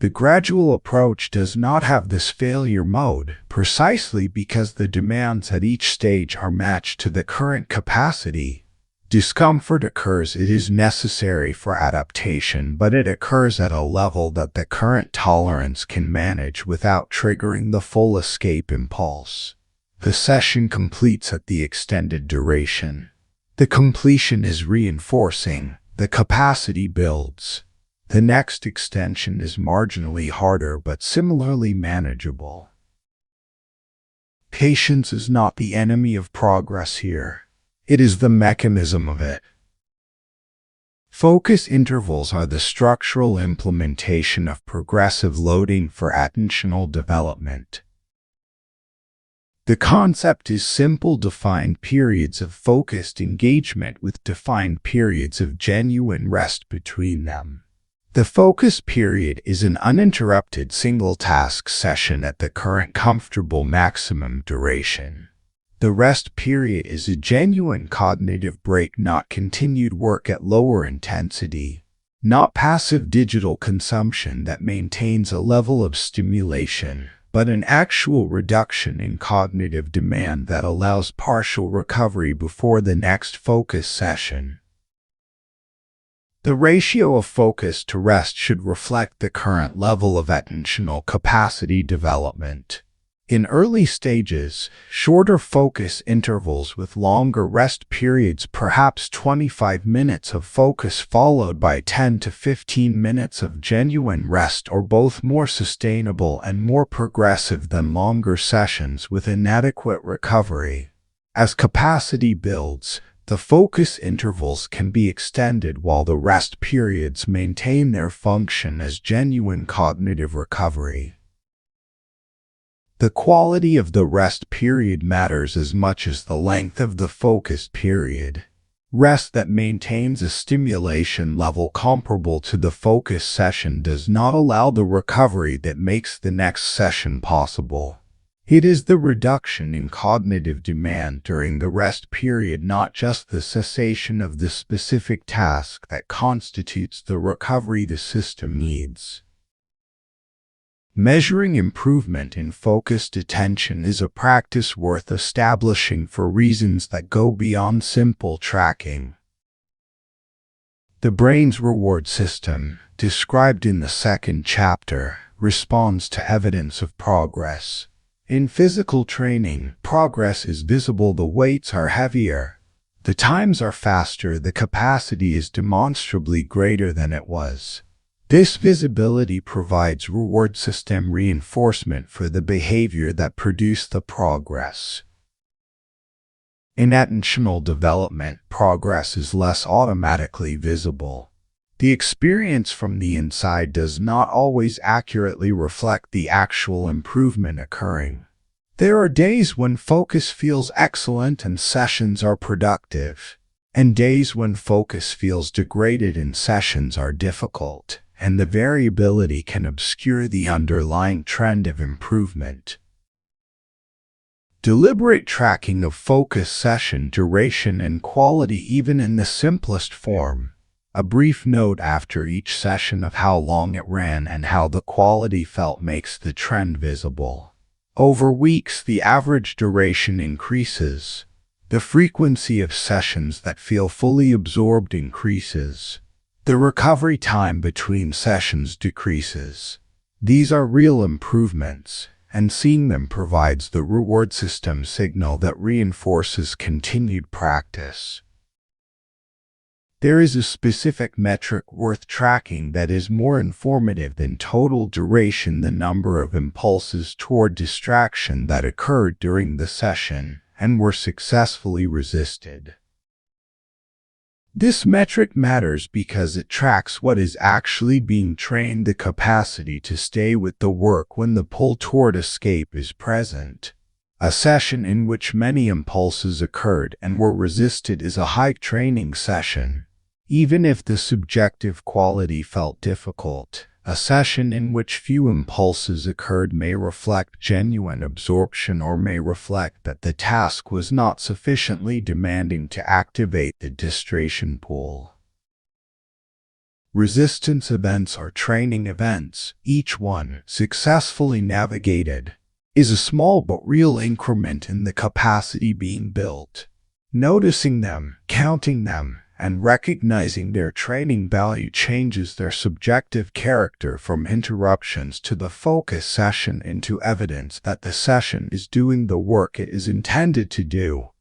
The gradual approach does not have this failure mode, precisely because the demands at each stage are matched to the current capacity. Discomfort occurs. It is necessary for adaptation, but it occurs at a level that the current tolerance can manage without triggering the full escape impulse. The session completes at the extended duration. The completion is reinforcing. The capacity builds. The next extension is marginally harder but similarly manageable. Patience is not the enemy of progress here. It is the mechanism of it. Focus intervals are the structural implementation of progressive loading for attentional development. The concept is simple: defined periods of focused engagement with defined periods of genuine rest between them. The focus period is an uninterrupted single-task session at the current comfortable maximum duration. The rest period is a genuine cognitive break, not continued work at lower intensity, not passive digital consumption that maintains a level of stimulation, but an actual reduction in cognitive demand that allows partial recovery before the next focus session. The ratio of focus to rest should reflect the current level of attentional capacity development. In early stages, shorter focus intervals with longer rest periods, perhaps 25 minutes of focus followed by 10 to 15 minutes of genuine rest, are both more sustainable and more progressive than longer sessions with inadequate recovery. As capacity builds, the focus intervals can be extended while the rest periods maintain their function as genuine cognitive recovery. The quality of the rest period matters as much as the length of the focus period. Rest that maintains a stimulation level comparable to the focus session does not allow the recovery that makes the next session possible. It is the reduction in cognitive demand during the rest period, not just the cessation of the specific task, that constitutes the recovery the system needs. Measuring improvement in focused attention is a practice worth establishing for reasons that go beyond simple tracking. The brain's reward system, described in the second chapter, responds to evidence of progress. In physical training, progress is visible. The weights are heavier. The times are faster. The capacity is demonstrably greater than it was. This visibility provides reward system reinforcement for the behavior that produced the progress. In attentional development, progress is less automatically visible. The experience from the inside does not always accurately reflect the actual improvement occurring. There are days when focus feels excellent and sessions are productive, and days when focus feels degraded and sessions are difficult, and the variability can obscure the underlying trend of improvement. Deliberate tracking of focus session duration and quality, even in the simplest form. A brief note after each session of how long it ran and how the quality felt makes the trend visible. Over weeks, the average duration increases. The frequency of sessions that feel fully absorbed increases. The recovery time between sessions decreases. These are real improvements, and seeing them provides the reward system signal that reinforces continued practice. There is a specific metric worth tracking that is more informative than total duration: the number of impulses toward distraction that occurred during the session and were successfully resisted. This metric matters because it tracks what is actually being trained: the capacity to stay with the work when the pull toward escape is present. A session in which many impulses occurred and were resisted is a high training session, even if the subjective quality felt difficult. A session in which few impulses occurred may reflect genuine absorption or may reflect that the task was not sufficiently demanding to activate the distraction pool. Resistance events are training events. Each one, successfully navigated, is a small but real increment in the capacity being built. Noticing them, counting them, and recognizing their training value changes their subjective character from interruptions to the focus session into evidence that the session is doing the work it is intended to do.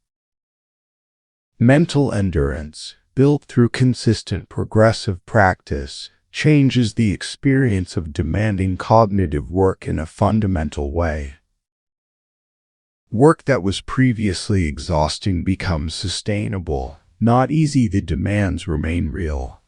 Mental endurance, built through consistent progressive practice, changes the experience of demanding cognitive work in a fundamental way. Work that was previously exhausting becomes sustainable. Not easy, the demands remain real,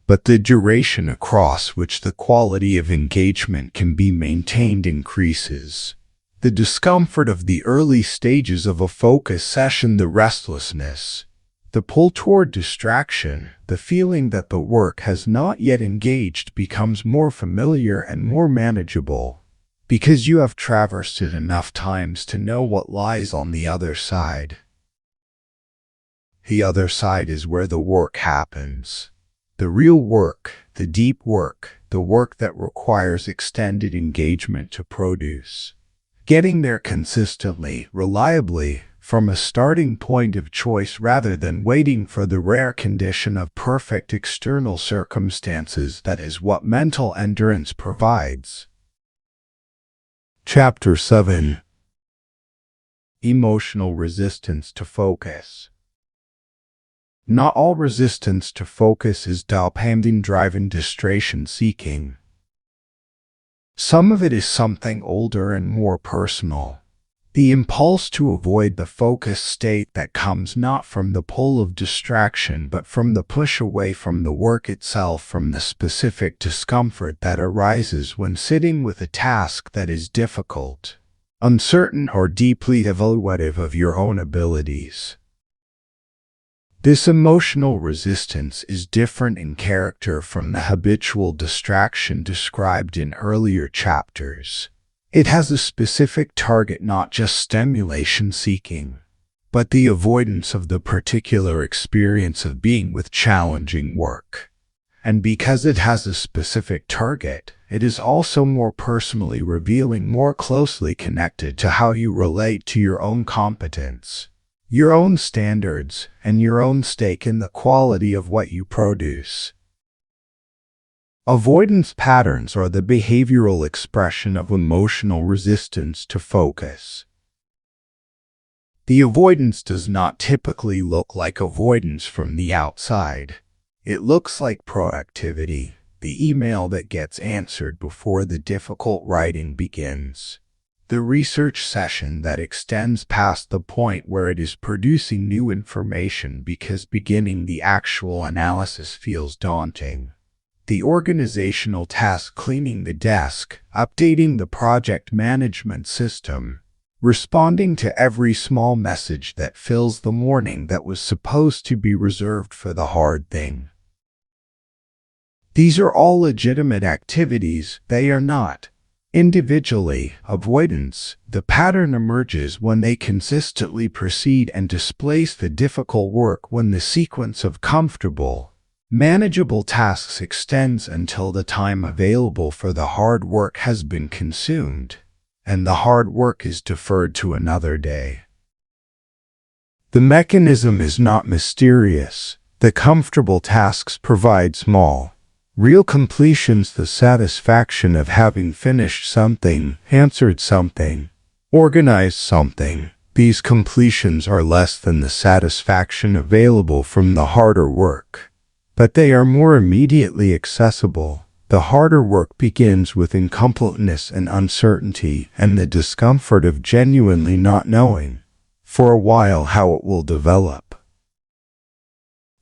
but the duration across which the quality of engagement can be maintained increases. The discomfort of the early stages of a focus session, the restlessness, the pull toward distraction, the feeling that the work has not yet engaged becomes more familiar and more manageable, because you have traversed it enough times to know what lies on the other side. The other side is where the work happens. The real work, the deep work, the work that requires extended engagement to produce. Getting there consistently, reliably, from a starting point of choice rather than waiting for the rare condition of perfect external circumstances, that is what mental endurance provides. Chapter 7. Emotional resistance to focus. Not all resistance to focus is dopamine-driven distraction-seeking. Some of it is something older and more personal. The impulse to avoid the focus state that comes not from the pull of distraction but from the push away from the work itself, from the specific discomfort that arises when sitting with a task that is difficult, uncertain, or deeply evaluative of your own abilities. This emotional resistance is different in character from the habitual distraction described in earlier chapters. It has a specific target, not just stimulation seeking, but the avoidance of the particular experience of being with challenging work. And because it has a specific target, it is also more personally revealing, more closely connected to how you relate to your own competence, your own standards, and your own stake in the quality of what you produce. Avoidance patterns are the behavioral expression of emotional resistance to focus. The avoidance does not typically look like avoidance from the outside. It looks like proactivity, the email that gets answered before the difficult writing begins, the research session that extends past the point where it is producing new information because beginning the actual analysis feels daunting. The organizational task, cleaning the desk, updating the project management system, responding to every small message that fills the morning that was supposed to be reserved for the hard thing. These are all legitimate activities. They are not. Individually, avoidance. The pattern emerges when they consistently precede and displace the difficult work, when the sequence of comfortable, manageable tasks extends until the time available for the hard work has been consumed, and the hard work is deferred to another day. The mechanism is not mysterious. The comfortable tasks provide small, real completions, the satisfaction of having finished something, answered something, organized something. These completions are less than the satisfaction available from the harder work, but they are more immediately accessible. The harder work begins with incompleteness and uncertainty and the discomfort of genuinely not knowing, for a while, how it will develop.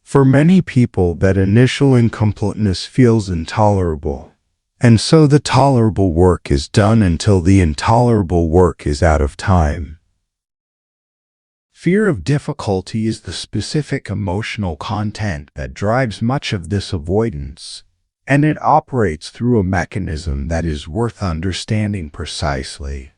For many people, that initial incompleteness feels intolerable, and so the tolerable work is done until the intolerable work is out of time. Fear of difficulty is the specific emotional content that drives much of this avoidance, and it operates through a mechanism that is worth understanding precisely.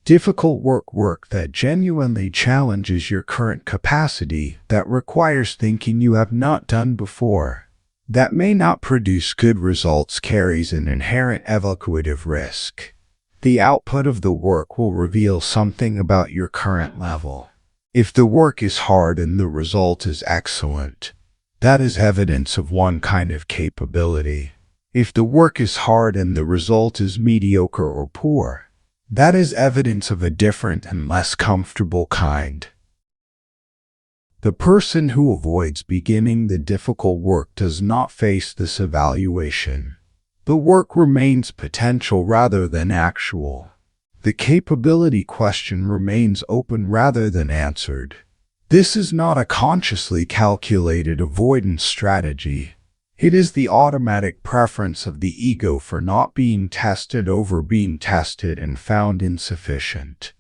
Difficult work that genuinely challenges your current capacity, that requires thinking you have not done before, that may not produce good results carries an inherent evaluative risk. The output of the work will reveal something about your current level. If the work is hard and the result is excellent, that is evidence of one kind of capability. If the work is hard and the result is mediocre or poor, that is evidence of a different and less comfortable kind. The person who avoids beginning the difficult work does not face this evaluation. The work remains potential rather than actual. The capability question remains open rather than answered. This is not a consciously calculated avoidance strategy. It is the automatic preference of the ego for not being tested over being tested and found insufficient.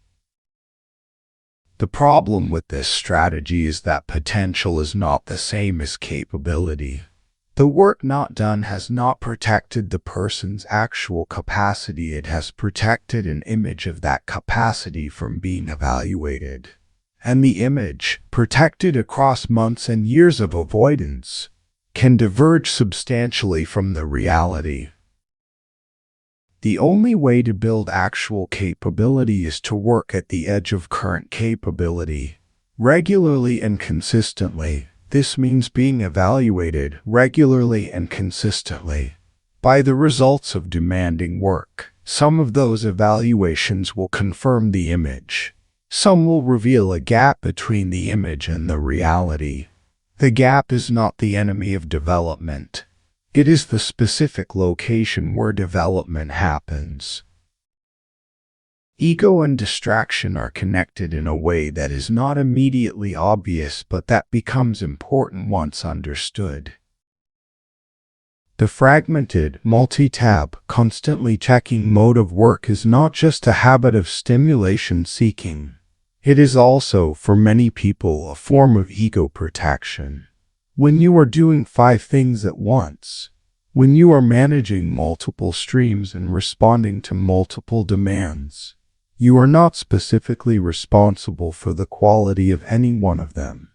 The problem with this strategy is that potential is not the same as capability. The work not done has not protected the person's actual capacity. It has protected an image of that capacity from being evaluated. And the image, protected across months and years of avoidance, can diverge substantially from the reality. The only way to build actual capability is to work at the edge of current capability, regularly and consistently. This means being evaluated regularly and consistently by the results of demanding work. Some of those evaluations will confirm the image. Some will reveal a gap between the image and the reality. The gap is not the enemy of development. It is the specific location where development happens. Ego and distraction are connected in a way that is not immediately obvious, but that becomes important once understood. The fragmented, multi-tab, constantly checking mode of work is not just a habit of stimulation seeking. It is also, for many people, a form of ego protection. When you are doing 5 things at once, when you are managing multiple streams and responding to multiple demands, you are not specifically responsible for the quality of any one of them.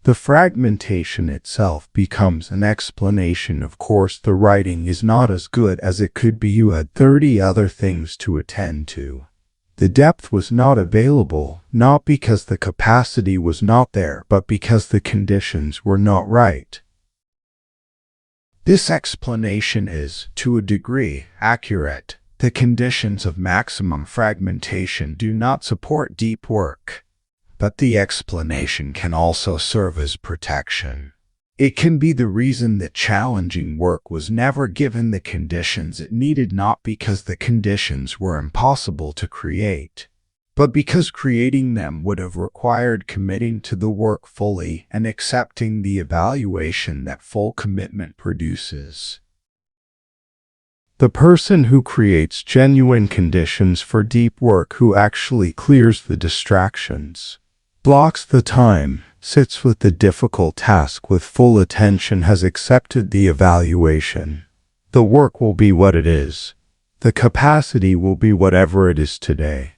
The fragmentation itself becomes an explanation. Of course, the writing is not as good as it could be. You had 30 other things to attend to. The depth was not available, not because the capacity was not there, but because the conditions were not right. This explanation is, to a degree, accurate. The conditions of maximum fragmentation do not support deep work. But the explanation can also serve as protection. It can be the reason that challenging work was never given the conditions it needed, not because the conditions were impossible to create, but because creating them would have required committing to the work fully and accepting the evaluation that full commitment produces. The person who creates genuine conditions for deep work, who actually clears the distractions, blocks the time, sits with the difficult task with full attention, has accepted the evaluation. The work will be what it is. The capacity will be whatever it is today.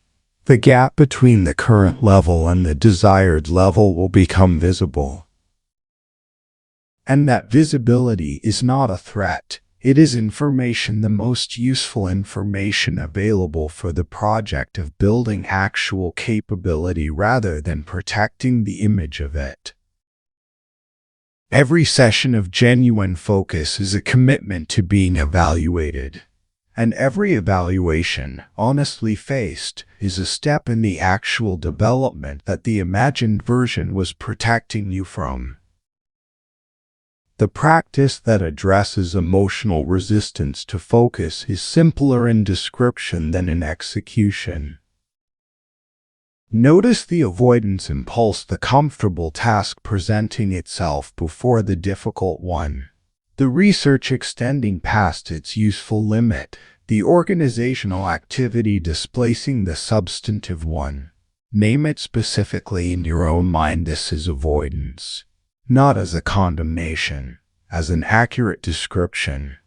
The gap between the current level and the desired level will become visible. And that visibility is not a threat. It is information, the most useful information available for the project of building actual capability rather than protecting the image of it. Every session of genuine focus is a commitment to being evaluated. And every evaluation, honestly faced, is a step in the actual development that the imagined version was protecting you from. The practice that addresses emotional resistance to focus is simpler in description than in execution. Notice the avoidance impulse, the comfortable task presenting itself before the difficult one, the research extending past its useful limit, the organizational activity displacing the substantive one. Name it specifically in your own mind. This is avoidance. Not as a condemnation, as an accurate description.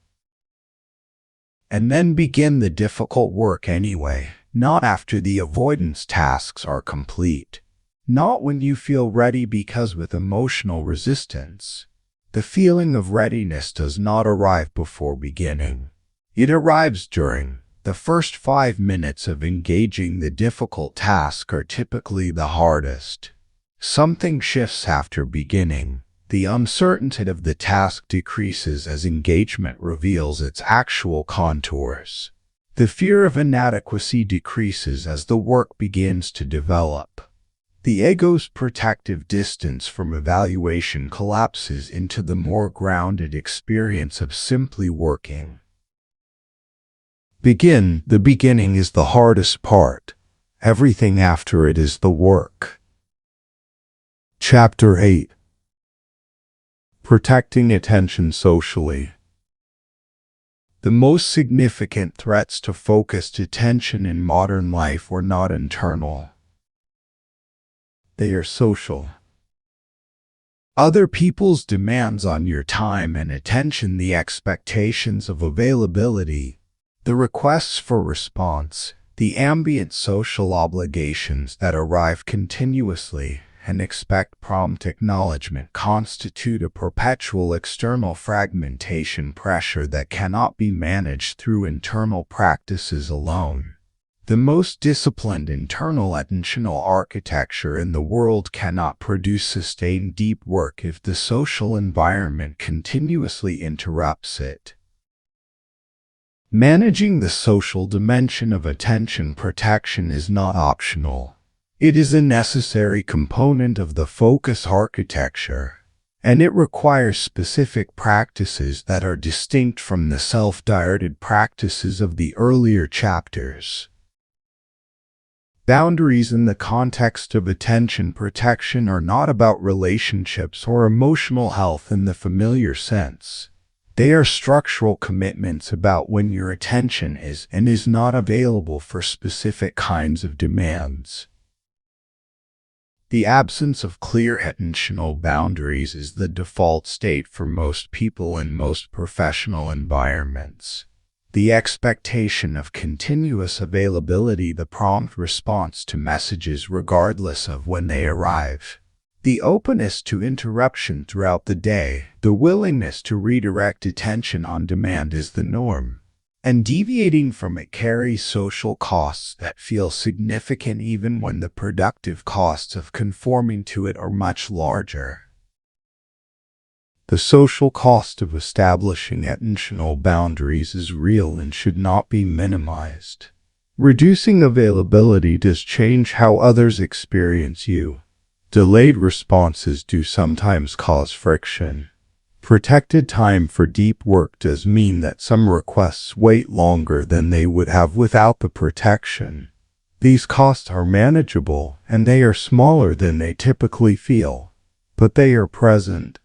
And then begin the difficult work anyway, not after the avoidance tasks are complete. Not when you feel ready, because with emotional resistance, The feeling of readiness does not arrive before beginning. It arrives during. The first 5 minutes of engaging the difficult task are typically the hardest. Something shifts after beginning. The uncertainty of the task decreases as engagement reveals its actual contours. The fear of inadequacy decreases as the work begins to develop. The ego's protective distance from evaluation collapses into the more grounded experience of simply working. The beginning is the hardest part. Everything after it is the work. Chapter 8. Protecting attention socially. The most significant threats to focused attention in modern life are not internal. They are social. Other people's demands on your time and attention, the expectations of availability, the requests for response, the ambient social obligations that arrive continuously and expect prompt acknowledgement constitute a perpetual external fragmentation pressure that cannot be managed through internal practices alone. The most disciplined internal attentional architecture in the world cannot produce sustained deep work if the social environment continuously interrupts it. Managing the social dimension of attention protection is not optional. It is a necessary component of the focus architecture, and it requires specific practices that are distinct from the self-directed practices of the earlier chapters. Boundaries in the context of attention protection are not about relationships or emotional health in the familiar sense. They are structural commitments about when your attention is and is not available for specific kinds of demands. The absence of clear attentional boundaries is the default state for most people in most professional environments. The expectation of continuous availability, the prompt response to messages regardless of when they arrive, the openness to interruption throughout the day, the willingness to redirect attention on demand is the norm, and deviating from it carries social costs that feel significant even when the productive costs of conforming to it are much larger. The social cost of establishing attentional boundaries is real and should not be minimized. Reducing availability does change how others experience you. Delayed responses do sometimes cause friction. Protected time for deep work does mean that some requests wait longer than they would have without the protection. These costs are manageable, and they are smaller than they typically feel, but they are present.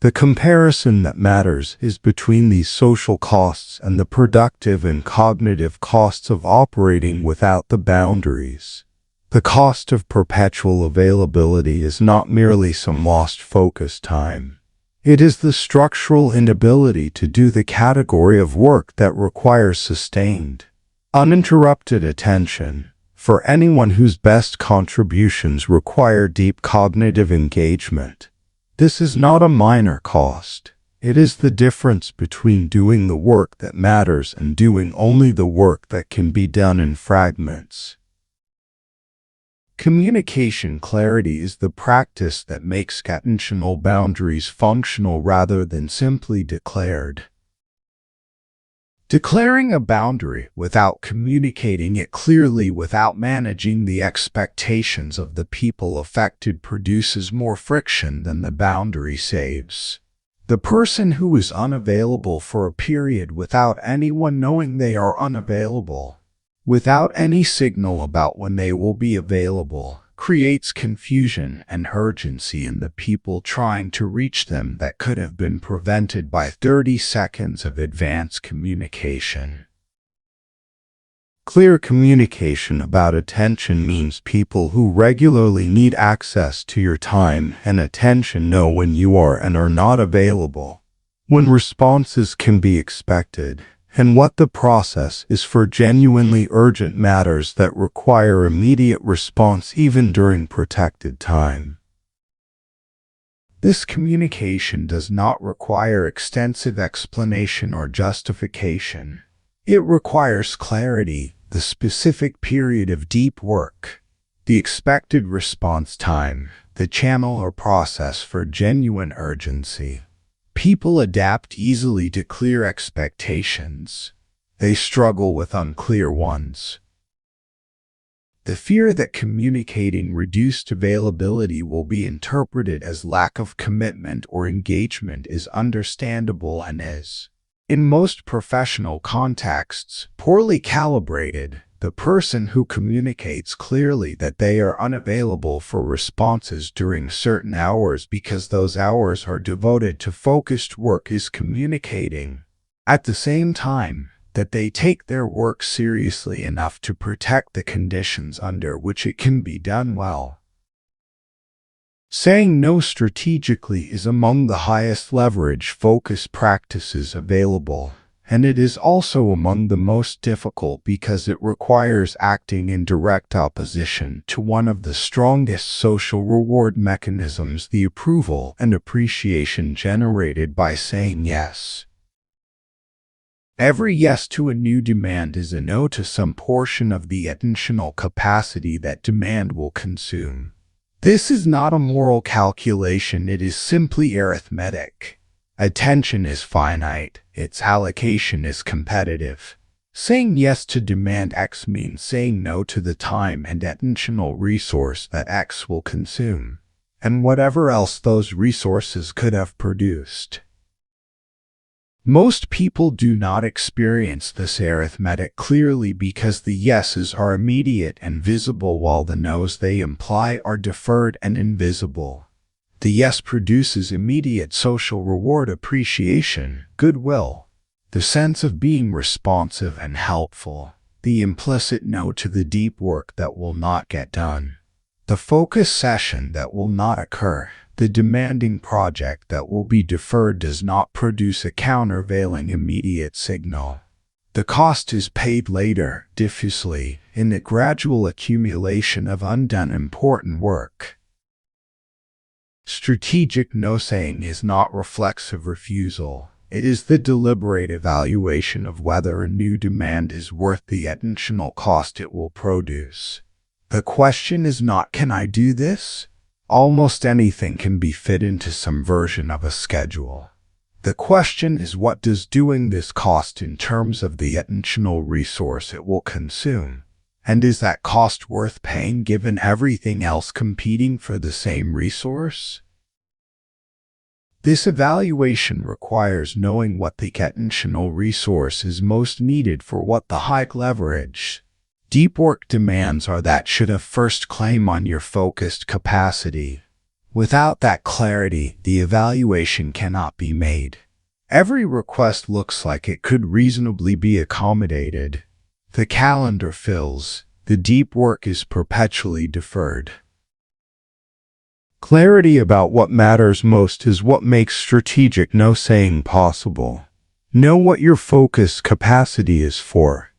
The comparison that matters is between these social costs and the productive and cognitive costs of operating without the boundaries. The cost of perpetual availability is not merely some lost focus time. It is the structural inability to do the category of work that requires sustained, uninterrupted attention for anyone whose best contributions require deep cognitive engagement. This is not a minor cost. It is the difference between doing the work that matters and doing only the work that can be done in fragments. Communication clarity is the practice that makes attentional boundaries functional rather than simply declared. Declaring a boundary without communicating it clearly, without managing the expectations of the people affected, produces more friction than the boundary saves. The person who is unavailable for a period without anyone knowing they are unavailable, without any signal about when they will be available, creates confusion and urgency in the people trying to reach them that could have been prevented by 30 seconds of advanced communication. Clear communication about attention means people who regularly need access to your time and attention know when you are and are not available, when responses can be expected, and what the process is for genuinely urgent matters that require immediate response even during protected time. This communication does not require extensive explanation or justification. It requires clarity, the specific period of deep work, the expected response time, the channel or process for genuine urgency. People adapt easily to clear expectations. They struggle with unclear ones. The fear that communicating reduced availability will be interpreted as lack of commitment or engagement is understandable and is, in most professional contexts, poorly calibrated. The person who communicates clearly that they are unavailable for responses during certain hours because those hours are devoted to focused work is communicating, at the same time, that they take their work seriously enough to protect the conditions under which it can be done well. Saying no strategically is among the highest leverage focus practices available, and it is also among the most difficult because it requires acting in direct opposition to one of the strongest social reward mechanisms, the approval and appreciation generated by saying yes. Every yes to a new demand is a no to some portion of the attentional capacity that demand will consume. This is not a moral calculation, it is simply arithmetic. Attention is finite, its allocation is competitive. Saying yes to demand X means saying no to the time and attentional resource that X will consume, and whatever else those resources could have produced. Most people do not experience this arithmetic clearly because the yeses are immediate and visible while the nos they imply are deferred and invisible. The yes produces immediate social reward, appreciation, goodwill, the sense of being responsive and helpful, the implicit no to the deep work that will not get done, the focus session that will not occur. The demanding project that will be deferred does not produce a countervailing immediate signal. The cost is paid later, diffusely, in the gradual accumulation of undone important work. Strategic no-saying is not reflexive refusal. It is the deliberate evaluation of whether a new demand is worth the attentional cost it will produce. The question is not, can I do this? Almost anything can be fit into some version of a schedule. The question is, what does doing this cost in terms of the attentional resource it will consume? And is that cost worth paying given everything else competing for the same resource? This evaluation requires knowing what the attentional resource is most needed for what the high leverage deep work demands are that should have first claim on your focused capacity. Without that clarity, the evaluation cannot be made. Every request looks like it could reasonably be accommodated. The calendar fills. The deep work is perpetually deferred. Clarity about what matters most is what makes strategic no-saying possible. Know what your focus capacity is for.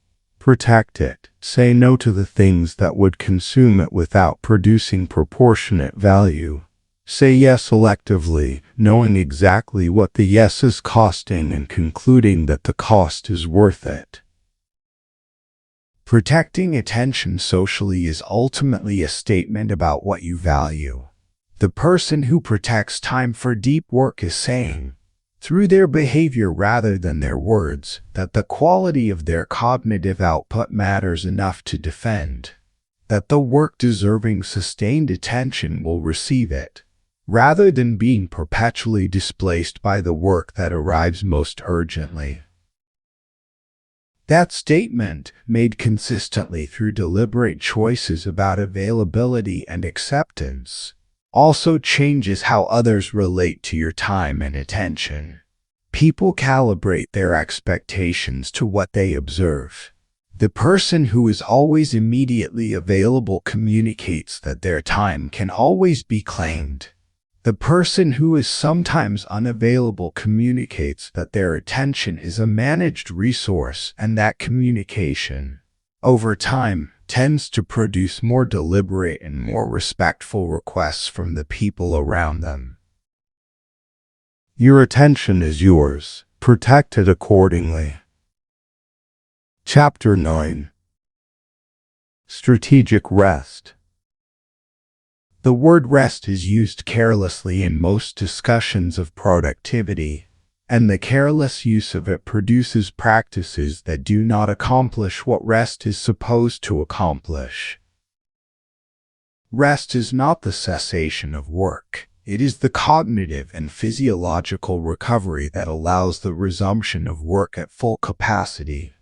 Protect it. Say no to the things that would consume it without producing proportionate value. Say yes selectively, knowing exactly what the yes is costing and concluding that the cost is worth it. Protecting attention socially is ultimately a statement about what you value. The person who protects time for deep work is saying, through their behavior rather than their words, that the quality of their cognitive output matters enough to defend, that the work deserving sustained attention will receive it, rather than being perpetually displaced by the work that arrives most urgently. That statement, made consistently through deliberate choices about availability and acceptance, also changes how others relate to your time and attention. People calibrate their expectations to what they observe. The person who is always immediately available communicates that their time can always be claimed. The person who is sometimes unavailable communicates that their attention is a managed resource, and that communication, over time, tends to produce more deliberate and more respectful requests from the people around them. Your attention is yours. Protect it accordingly. Chapter 9. Strategic rest. The word rest is used carelessly in most discussions of productivity, and the careless use of it produces practices that do not accomplish what rest is supposed to accomplish. Rest is not the cessation of work. It is the cognitive and physiological recovery that allows the resumption of work at full capacity.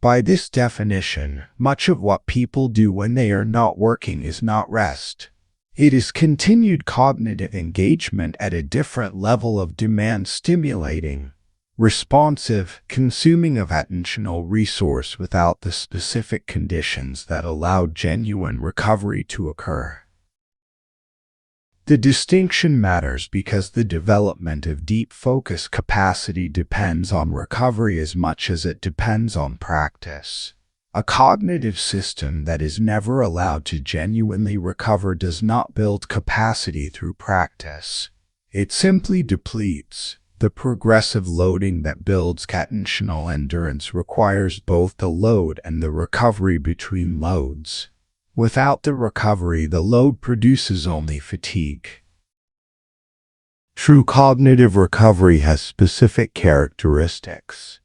By this definition, much of what people do when they are not working is not rest. It is continued cognitive engagement at a different level of demand, stimulating, responsive, consuming of attentional resource without the specific conditions that allow genuine recovery to occur. The distinction matters because the development of deep focus capacity depends on recovery as much as it depends on practice. A cognitive system that is never allowed to genuinely recover does not build capacity through practice. It simply depletes. The progressive loading that builds attentional endurance requires both the load and the recovery between loads. Without the recovery, the load produces only fatigue. True cognitive recovery has specific characteristics.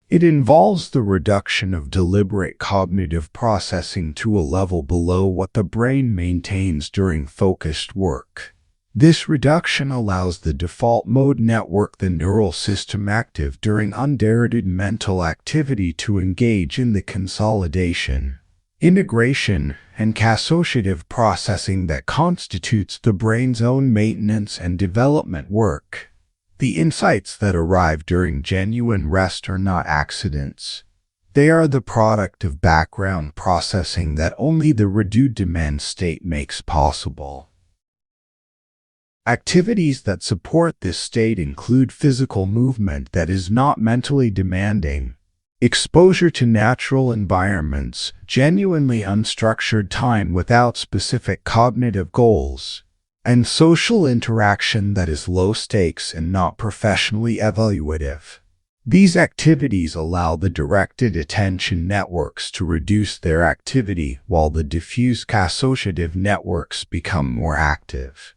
It involves the reduction of deliberate cognitive processing to a level below what the brain maintains during focused work. This reduction allows the default mode network, the neural system active during undirected mental activity, to engage in the consolidation, integration, and associative processing that constitutes the brain's own maintenance and development work. The insights that arrive during genuine rest are not accidents. They are the product of background processing that only the reduced demand state makes possible. Activities that support this state include physical movement that is not mentally demanding, exposure to natural environments, genuinely unstructured time without specific cognitive goals, and social interaction that is low stakes and not professionally evaluative. These activities allow the directed attention networks to reduce their activity while the diffuse associative networks become more active.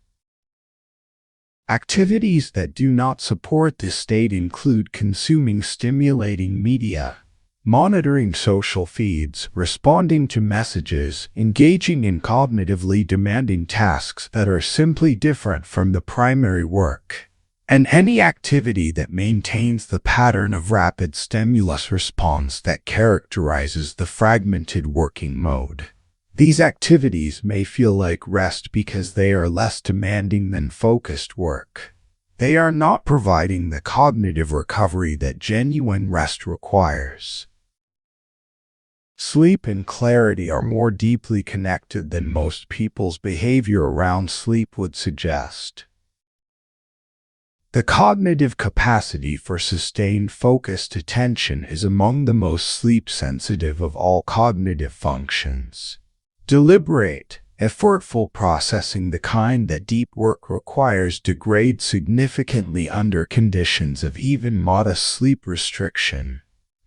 Activities that do not support this state include consuming stimulating media, monitoring social feeds, responding to messages, engaging in cognitively demanding tasks that are simply different from the primary work, and any activity that maintains the pattern of rapid stimulus response that characterizes the fragmented working mode. These activities may feel like rest because they are less demanding than focused work. They are not providing the cognitive recovery that genuine rest requires. Sleep and clarity are more deeply connected than most people's behavior around sleep would suggest. The cognitive capacity for sustained focused attention is among the most sleep-sensitive of all cognitive functions. Deliberate, effortful processing, the kind that deep work requires, degrades significantly under conditions of even modest sleep restriction.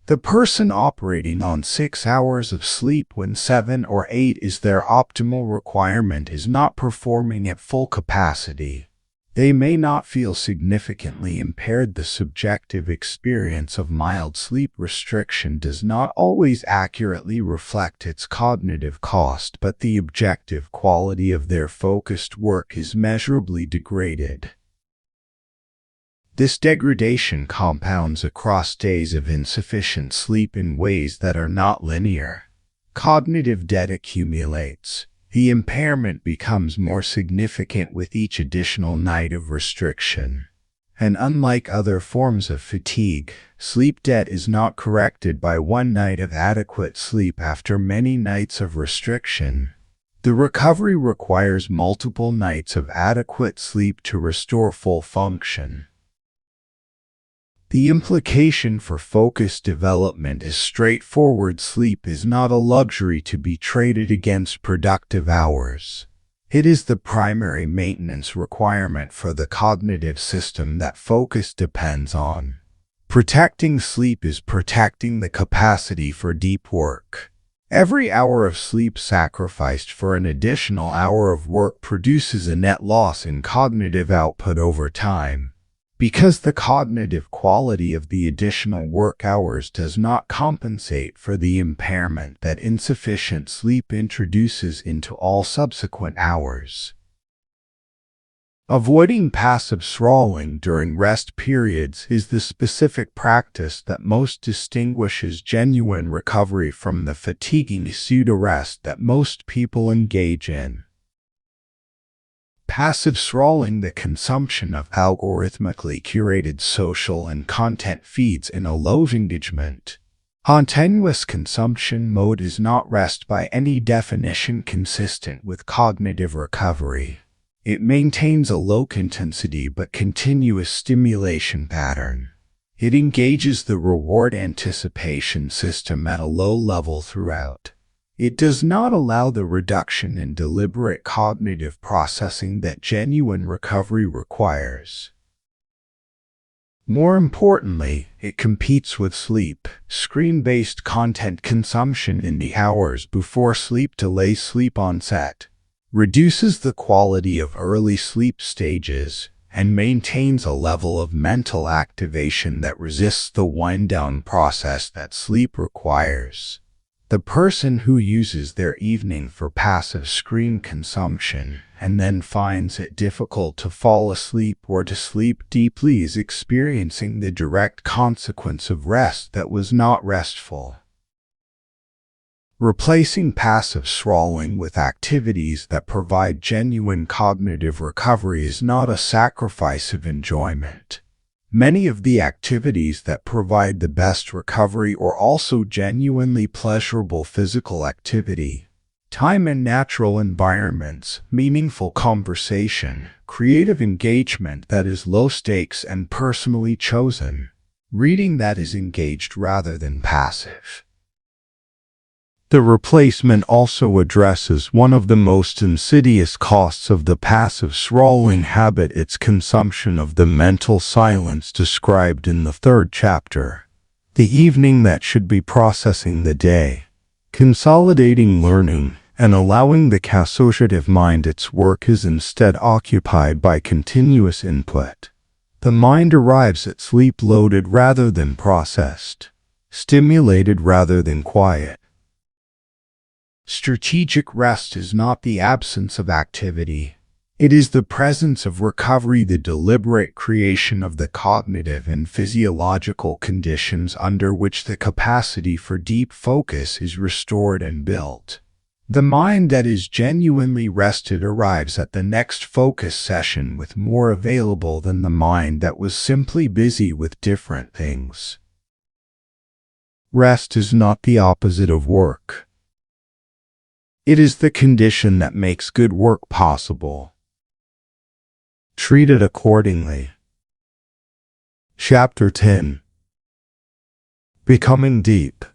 The person operating on 6 hours of sleep when 7 or 8 is their optimal requirement is not performing at full capacity. They may not feel significantly impaired. The subjective experience of mild sleep restriction does not always accurately reflect its cognitive cost, but the objective quality of their focused work is measurably degraded. This degradation compounds across days of insufficient sleep in ways that are not linear. Cognitive debt accumulates. The impairment becomes more significant with each additional night of restriction. And unlike other forms of fatigue, sleep debt is not corrected by one night of adequate sleep after many nights of restriction. The recovery requires multiple nights of adequate sleep to restore full function. The implication for focus development is straightforward. Sleep is not a luxury to be traded against productive hours. It is the primary maintenance requirement for the cognitive system that focus depends on. Protecting sleep is protecting the capacity for deep work. Every hour of sleep sacrificed for an additional hour of work produces a net loss in cognitive output over time. Because the cognitive quality of the additional work hours does not compensate for the impairment that insufficient sleep introduces into all subsequent hours. Avoiding passive scrolling during rest periods is the specific practice that most distinguishes genuine recovery from the fatiguing pseudo-rest that most people engage in. Passive scrolling, the consumption of algorithmically curated social and content feeds in a low engagement, continuous consumption mode is not rest by any definition consistent with cognitive recovery. It maintains a low-intensity but continuous stimulation pattern. It engages the reward anticipation system at a low level throughout. It does not allow the reduction in deliberate cognitive processing that genuine recovery requires. More importantly, it competes with sleep. Screen-based content consumption in the hours before sleep delays sleep onset, reduces the quality of early sleep stages, and maintains a level of mental activation that resists the wind-down process that sleep requires. The person who uses their evening for passive screen consumption and then finds it difficult to fall asleep or to sleep deeply is experiencing the direct consequence of rest that was not restful. Replacing passive scrolling with activities that provide genuine cognitive recovery is not a sacrifice of enjoyment. Many of the activities that provide the best recovery are also genuinely pleasurable: physical activity, time in natural environments, meaningful conversation, creative engagement that is low stakes and personally chosen, reading that is engaged rather than passive. The replacement also addresses one of the most insidious costs of the passive scrolling habit: its consumption of the mental silence described in the 3rd chapter. The evening that should be processing the day, consolidating learning, and allowing the associative mind its work is instead occupied by continuous input. The mind arrives at sleep loaded rather than processed, stimulated rather than quiet. Strategic rest is not the absence of activity. It is the presence of recovery, the deliberate creation of the cognitive and physiological conditions under which the capacity for deep focus is restored and built. The mind that is genuinely rested arrives at the next focus session with more available than the mind that was simply busy with different things. Rest is not the opposite of work. It is the condition that makes good work possible. Treat it accordingly. Chapter 10. Becoming deep.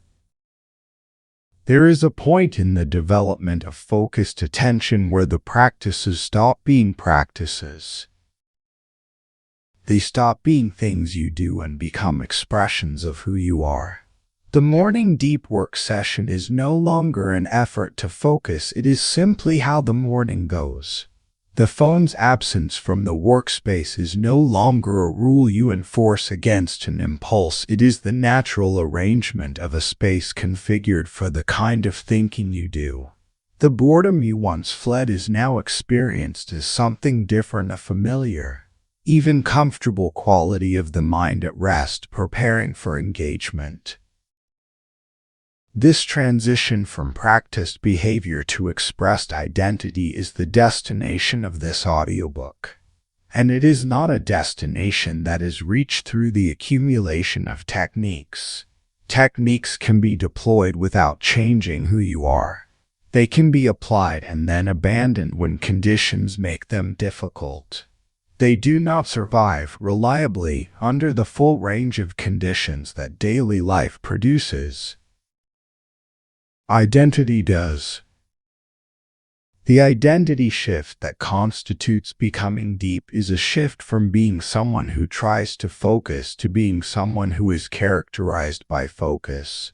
There is a point in the development of focused attention where the practices stop being practices. They stop being things you do and become expressions of who you are. The morning deep work session is no longer an effort to focus, it is simply how the morning goes. The phone's absence from the workspace is no longer a rule you enforce against an impulse, it is the natural arrangement of a space configured for the kind of thinking you do. The boredom you once fled is now experienced as something different, a familiar, even comfortable quality of the mind at rest, preparing for engagement. This transition from practiced behavior to expressed identity is the destination of this audiobook. And it is not a destination that is reached through the accumulation of techniques. Techniques can be deployed without changing who you are. They can be applied and then abandoned when conditions make them difficult. They do not survive reliably under the full range of conditions that daily life produces. Identity does. The identity shift that constitutes becoming deep is a shift from being someone who tries to focus to being someone who is characterized by focus.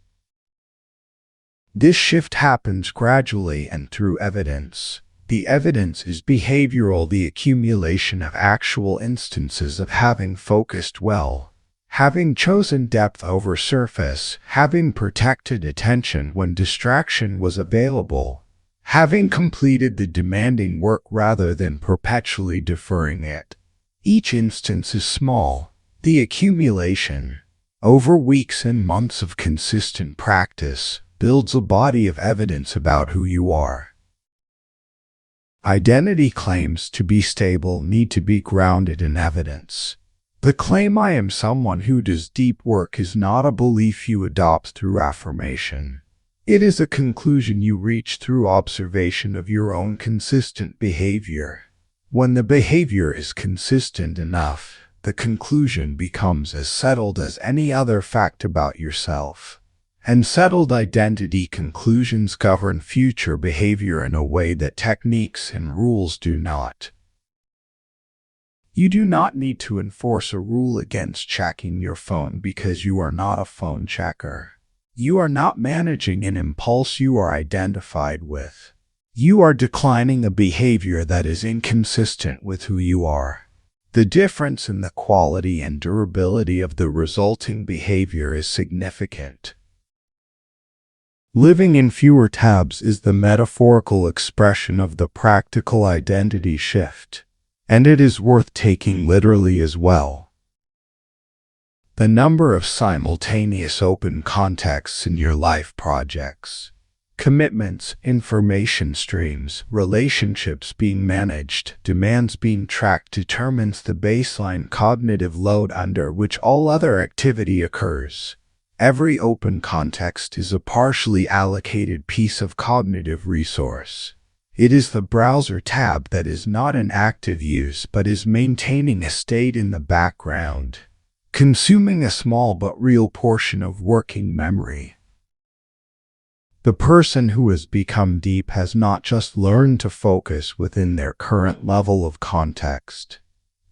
This shift happens gradually and through evidence. The evidence is behavioral, the accumulation of actual instances of having focused well, having chosen depth over surface, having protected attention when distraction was available, having completed the demanding work rather than perpetually deferring it. Each instance is small. The accumulation, over weeks and months of consistent practice, builds a body of evidence about who you are. Identity claims to be stable need to be grounded in evidence. The claim "I am someone who does deep work" is not a belief you adopt through affirmation. It is a conclusion you reach through observation of your own consistent behavior. When the behavior is consistent enough, the conclusion becomes as settled as any other fact about yourself. And settled identity conclusions govern future behavior in a way that techniques and rules do not. You do not need to enforce a rule against checking your phone because you are not a phone checker. You are not managing an impulse you are identified with. You are declining a behavior that is inconsistent with who you are. The difference in the quality and durability of the resulting behavior is significant. Living in fewer tabs is the metaphorical expression of the practical identity shift, and it is worth taking literally as well. The number of simultaneous open contexts in your life projects, commitments, information streams, relationships being managed, demands being tracked determines the baseline cognitive load under which all other activity occurs. Every open context is a partially allocated piece of cognitive resource. It is the browser tab that is not in active use but is maintaining a state in the background, consuming a small but real portion of working memory. The person who has become deep has not just learned to focus within their current level of context.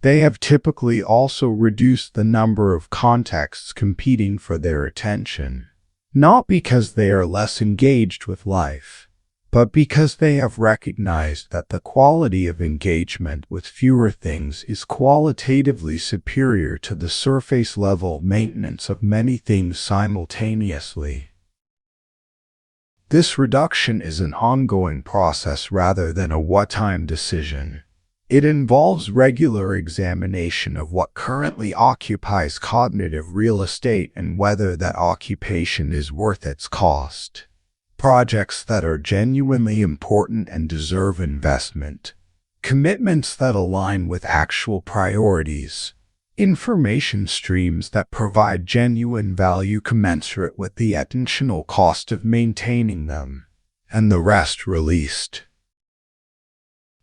They have typically also reduced the number of contexts competing for their attention, not because they are less engaged with life, but because they have recognized that the quality of engagement with fewer things is qualitatively superior to the surface-level maintenance of many things simultaneously. This reduction is an ongoing process rather than a one-time decision. It involves regular examination of what currently occupies cognitive real estate and whether that occupation is worth its cost. Projects that are genuinely important and deserve investment. Commitments that align with actual priorities. Information streams that provide genuine value commensurate with the attentional cost of maintaining them. And the rest released.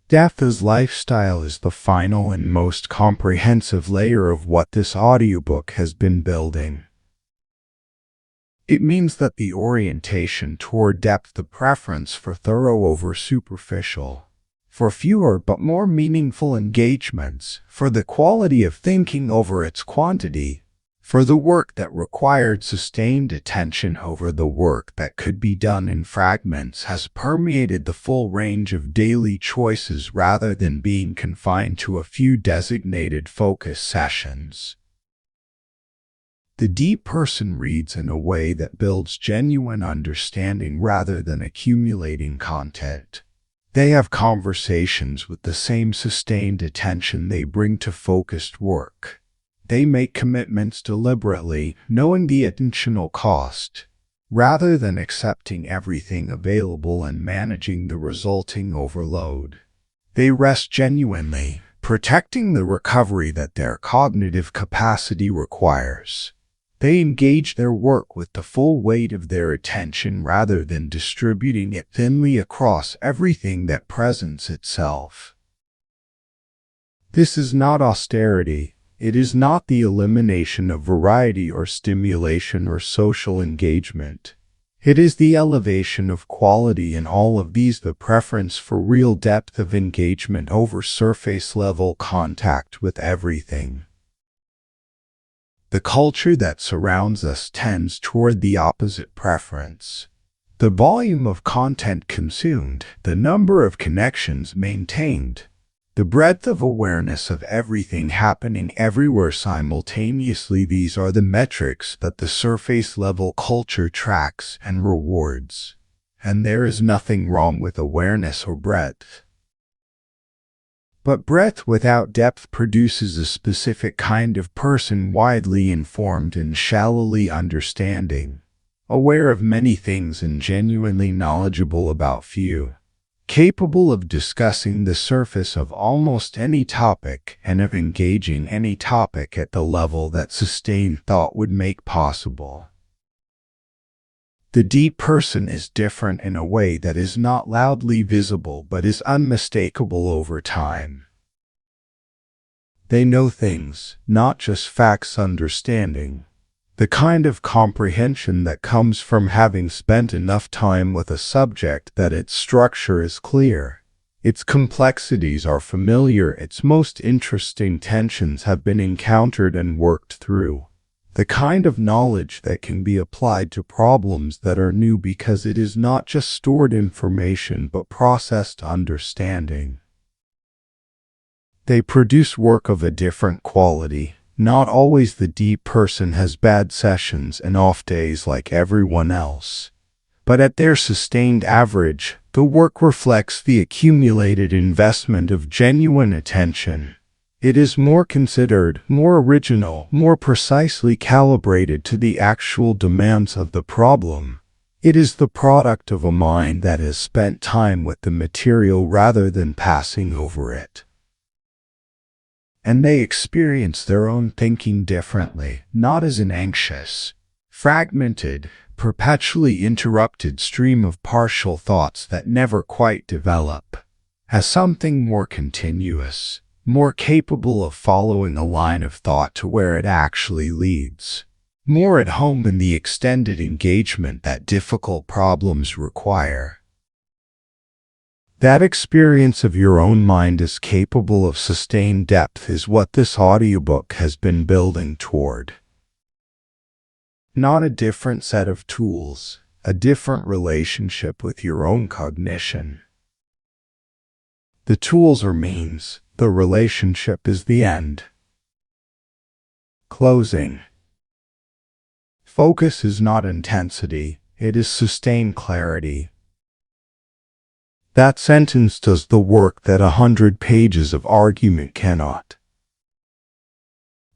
Depth as lifestyle is the final and most comprehensive layer of what this audiobook has been building. It means that the orientation toward depth, the preference for thorough over superficial, for fewer but more meaningful engagements, for the quality of thinking over its quantity, for the work that required sustained attention over the work that could be done in fragments has permeated the full range of daily choices rather than being confined to a few designated focus sessions. The deep person reads in a way that builds genuine understanding rather than accumulating content. They have conversations with the same sustained attention they bring to focused work. They make commitments deliberately, knowing the attentional cost, rather than accepting everything available and managing the resulting overload. They rest genuinely, protecting the recovery that their cognitive capacity requires. They engage their work with the full weight of their attention rather than distributing it thinly across everything that presents itself. This is not austerity. It is not the elimination of variety or stimulation or social engagement. It is the elevation of quality in all of these, the preference for real depth of engagement over surface-level contact with everything. The culture that surrounds us tends toward the opposite preference. The volume of content consumed, the number of connections maintained, the breadth of awareness of everything happening everywhere simultaneously, these are the metrics that the surface-level culture tracks and rewards. And there is nothing wrong with awareness or breadth. But breadth without depth produces a specific kind of person, widely informed and shallowly understanding, aware of many things and genuinely knowledgeable about few, capable of discussing the surface of almost any topic and of engaging any topic at the level that sustained thought would make possible. The deep person is different in a way that is not loudly visible but is unmistakable over time. They know things, not just facts. Understanding, the kind of comprehension that comes from having spent enough time with a subject that its structure is clear, its complexities are familiar, its most interesting tensions have been encountered and worked through. The kind of knowledge that can be applied to problems that are new because it is not just stored information but processed understanding. They produce work of a different quality. Not always the deep person has bad sessions and off days like everyone else. But at their sustained average, the work reflects the accumulated investment of genuine attention. It is more considered, more original, more precisely calibrated to the actual demands of the problem. It is the product of a mind that has spent time with the material rather than passing over it. And they experience their own thinking differently, not as an anxious, fragmented, perpetually interrupted stream of partial thoughts that never quite develop, as something more continuous, more capable of following a line of thought to where it actually leads, more at home in the extended engagement that difficult problems require. That experience of your own mind is capable of sustained depth is what this audiobook has been building toward. Not a different set of tools, a different relationship with your own cognition. The tools are means, the relationship is the end. Closing. Focus is not intensity, it is sustained clarity. That sentence does the work that 100 pages of argument cannot.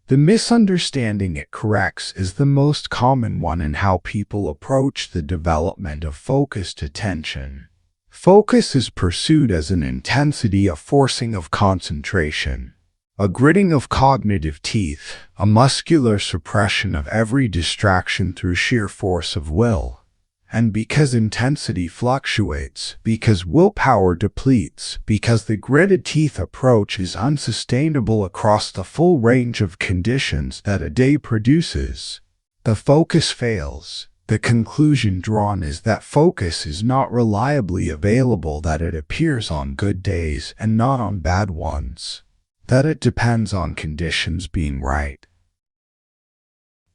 The misunderstanding it corrects is the most common one in how people approach the development of focused attention. Focus is pursued as an intensity, a forcing of concentration, a gritting of cognitive teeth, a muscular suppression of every distraction through sheer force of will. And because intensity fluctuates, because willpower depletes, because the gritted teeth approach is unsustainable across the full range of conditions that a day produces, the focus fails. The conclusion drawn is that focus is not reliably available, that it appears on good days and not on bad ones, that it depends on conditions being right.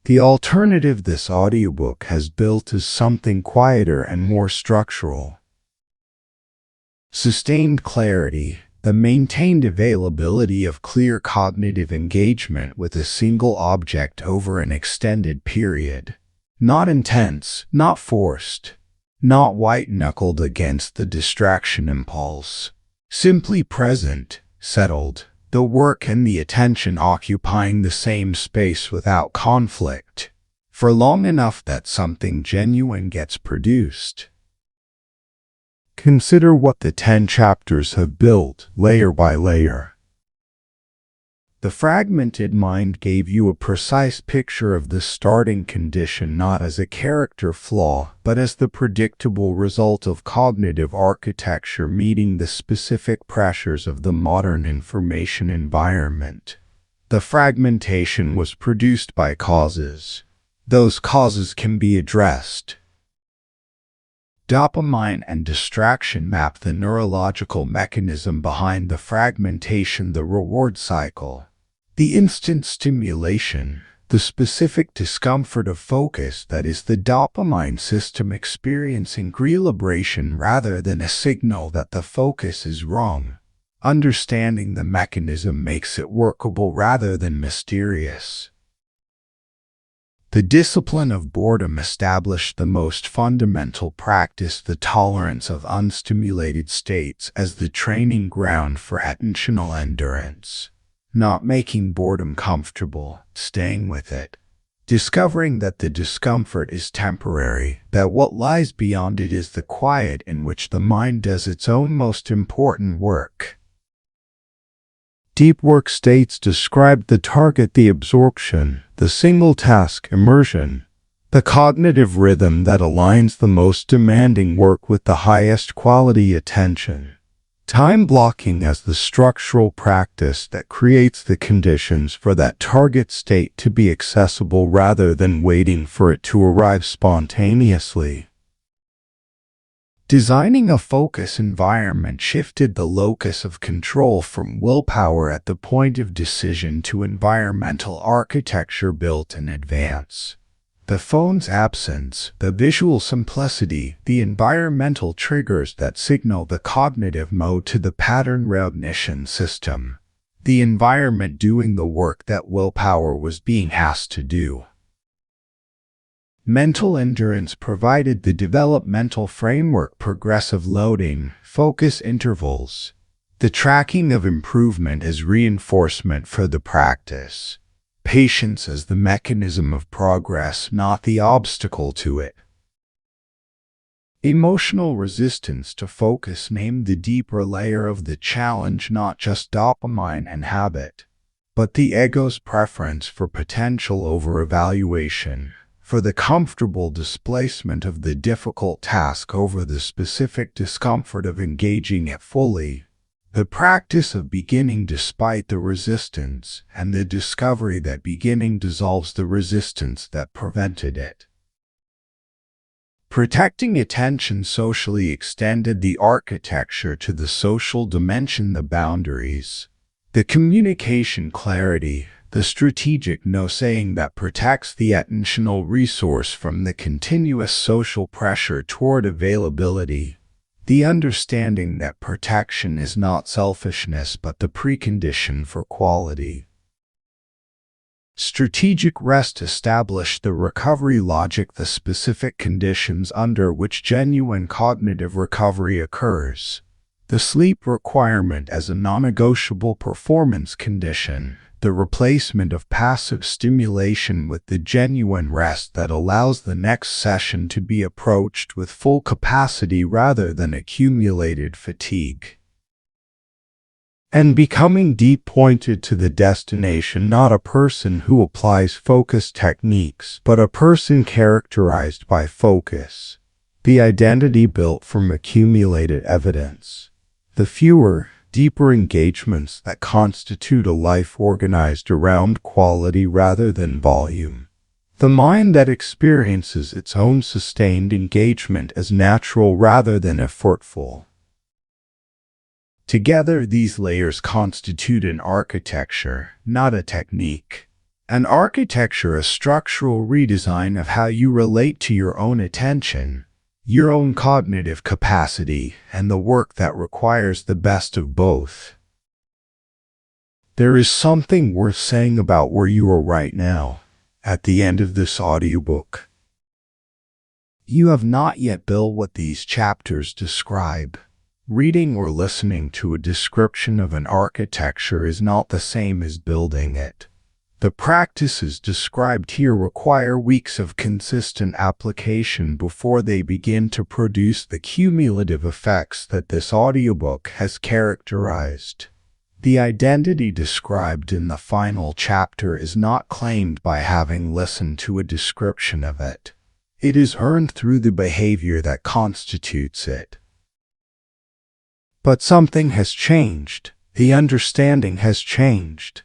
The alternative this audiobook has built is something quieter and more structural. Sustained clarity, the maintained availability of clear cognitive engagement with a single object over an extended period. Not intense, not forced, not white-knuckled against the distraction impulse. Simply present, settled, the work and the attention occupying the same space without conflict, for long enough that something genuine gets produced. Consider what the 10 chapters have built, layer by layer. The fragmented mind gave you a precise picture of the starting condition, not as a character flaw, but as the predictable result of cognitive architecture meeting the specific pressures of the modern information environment. The fragmentation was produced by causes. Those causes can be addressed. Dopamine and distraction map the neurological mechanism behind the fragmentation, the reward cycle. The instant stimulation, the specific discomfort of focus, that is the dopamine system experiencing recalibration rather than a signal that the focus is wrong. Understanding the mechanism makes it workable rather than mysterious. The discipline of boredom established the most fundamental practice, the tolerance of unstimulated states, as the training ground for attentional endurance. Not making boredom comfortable, staying with it. Discovering that the discomfort is temporary, that what lies beyond it is the quiet in which the mind does its own most important work. Deep work states described the target, the absorption, the single-task immersion, the cognitive rhythm that aligns the most demanding work with the highest quality attention. Time blocking as the structural practice that creates the conditions for that target state to be accessible rather than waiting for it to arrive spontaneously. Designing a focus environment shifted the locus of control from willpower at the point of decision to environmental architecture built in advance. The phone's absence, the visual simplicity, the environmental triggers that signal the cognitive mode to the pattern recognition system. The environment doing the work that willpower was being asked to do. Mental endurance provided the developmental framework, progressive loading, focus intervals. The tracking of improvement as reinforcement for the practice. Patience as the mechanism of progress, not the obstacle to it. Emotional resistance to focus named the deeper layer of the challenge, not just dopamine and habit, but the ego's preference for potential over evaluation, for the comfortable displacement of the difficult task over the specific discomfort of engaging it fully. The practice of beginning despite the resistance, and the discovery that beginning dissolves the resistance that prevented it. Protecting attention socially extended the architecture to the social dimension, the boundaries, the communication clarity, the strategic no-saying that protects the attentional resource from the continuous social pressure toward availability. The understanding that protection is not selfishness but the precondition for quality. Strategic rest established the recovery logic, the specific conditions under which genuine cognitive recovery occurs. The sleep requirement as a non-negotiable performance condition. The replacement of passive stimulation with the genuine rest that allows the next session to be approached with full capacity rather than accumulated fatigue. And becoming deep pointed to the destination, not a person who applies focus techniques, but a person characterized by focus. The identity built from accumulated evidence. The fewer, deeper engagements that constitute a life organized around quality rather than volume. The mind that experiences its own sustained engagement as natural rather than effortful. Together, these layers constitute an architecture, not a technique. An architecture, a structural redesign of how you relate to your own attention, your own cognitive capacity, and the work that requires the best of both. There is something worth saying about where you are right now, at the end of this audiobook. You have not yet built what these chapters describe. Reading or listening to a description of an architecture is not the same as building it. The practices described here require weeks of consistent application before they begin to produce the cumulative effects that this audiobook has characterized. The identity described in the final chapter is not claimed by having listened to a description of it. It is earned through the behavior that constitutes it. But something has changed. The understanding has changed.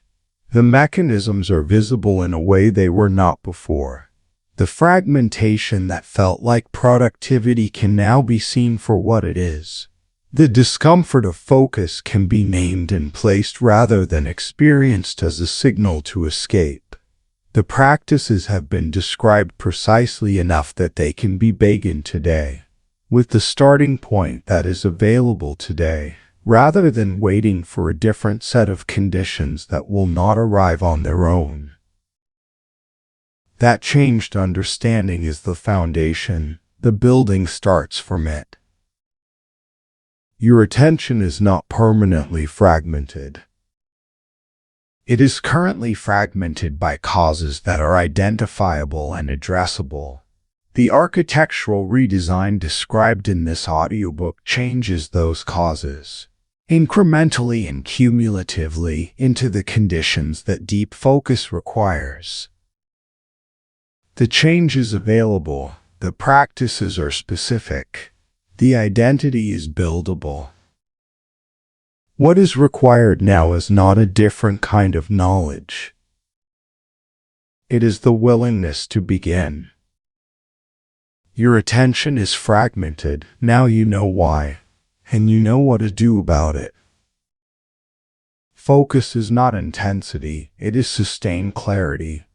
The mechanisms are visible in a way they were not before. The fragmentation that felt like productivity can now be seen for what it is. The discomfort of focus can be named and placed rather than experienced as a signal to escape. The practices have been described precisely enough that they can be begun today, with the starting point that is available today, rather than waiting for a different set of conditions that will not arrive on their own. That changed understanding is the foundation. The building starts from it. Your attention is not permanently fragmented. It is currently fragmented by causes that are identifiable and addressable. The architectural redesign described in this audiobook changes those causes, incrementally and cumulatively, into the conditions that deep focus requires. The change is available, the practices are specific. The identity is buildable. What is required now is not a different kind of knowledge. It is the willingness to begin. Your attention is fragmented. Now you know why, and you know what to do about it. Focus is not intensity, it is sustained clarity.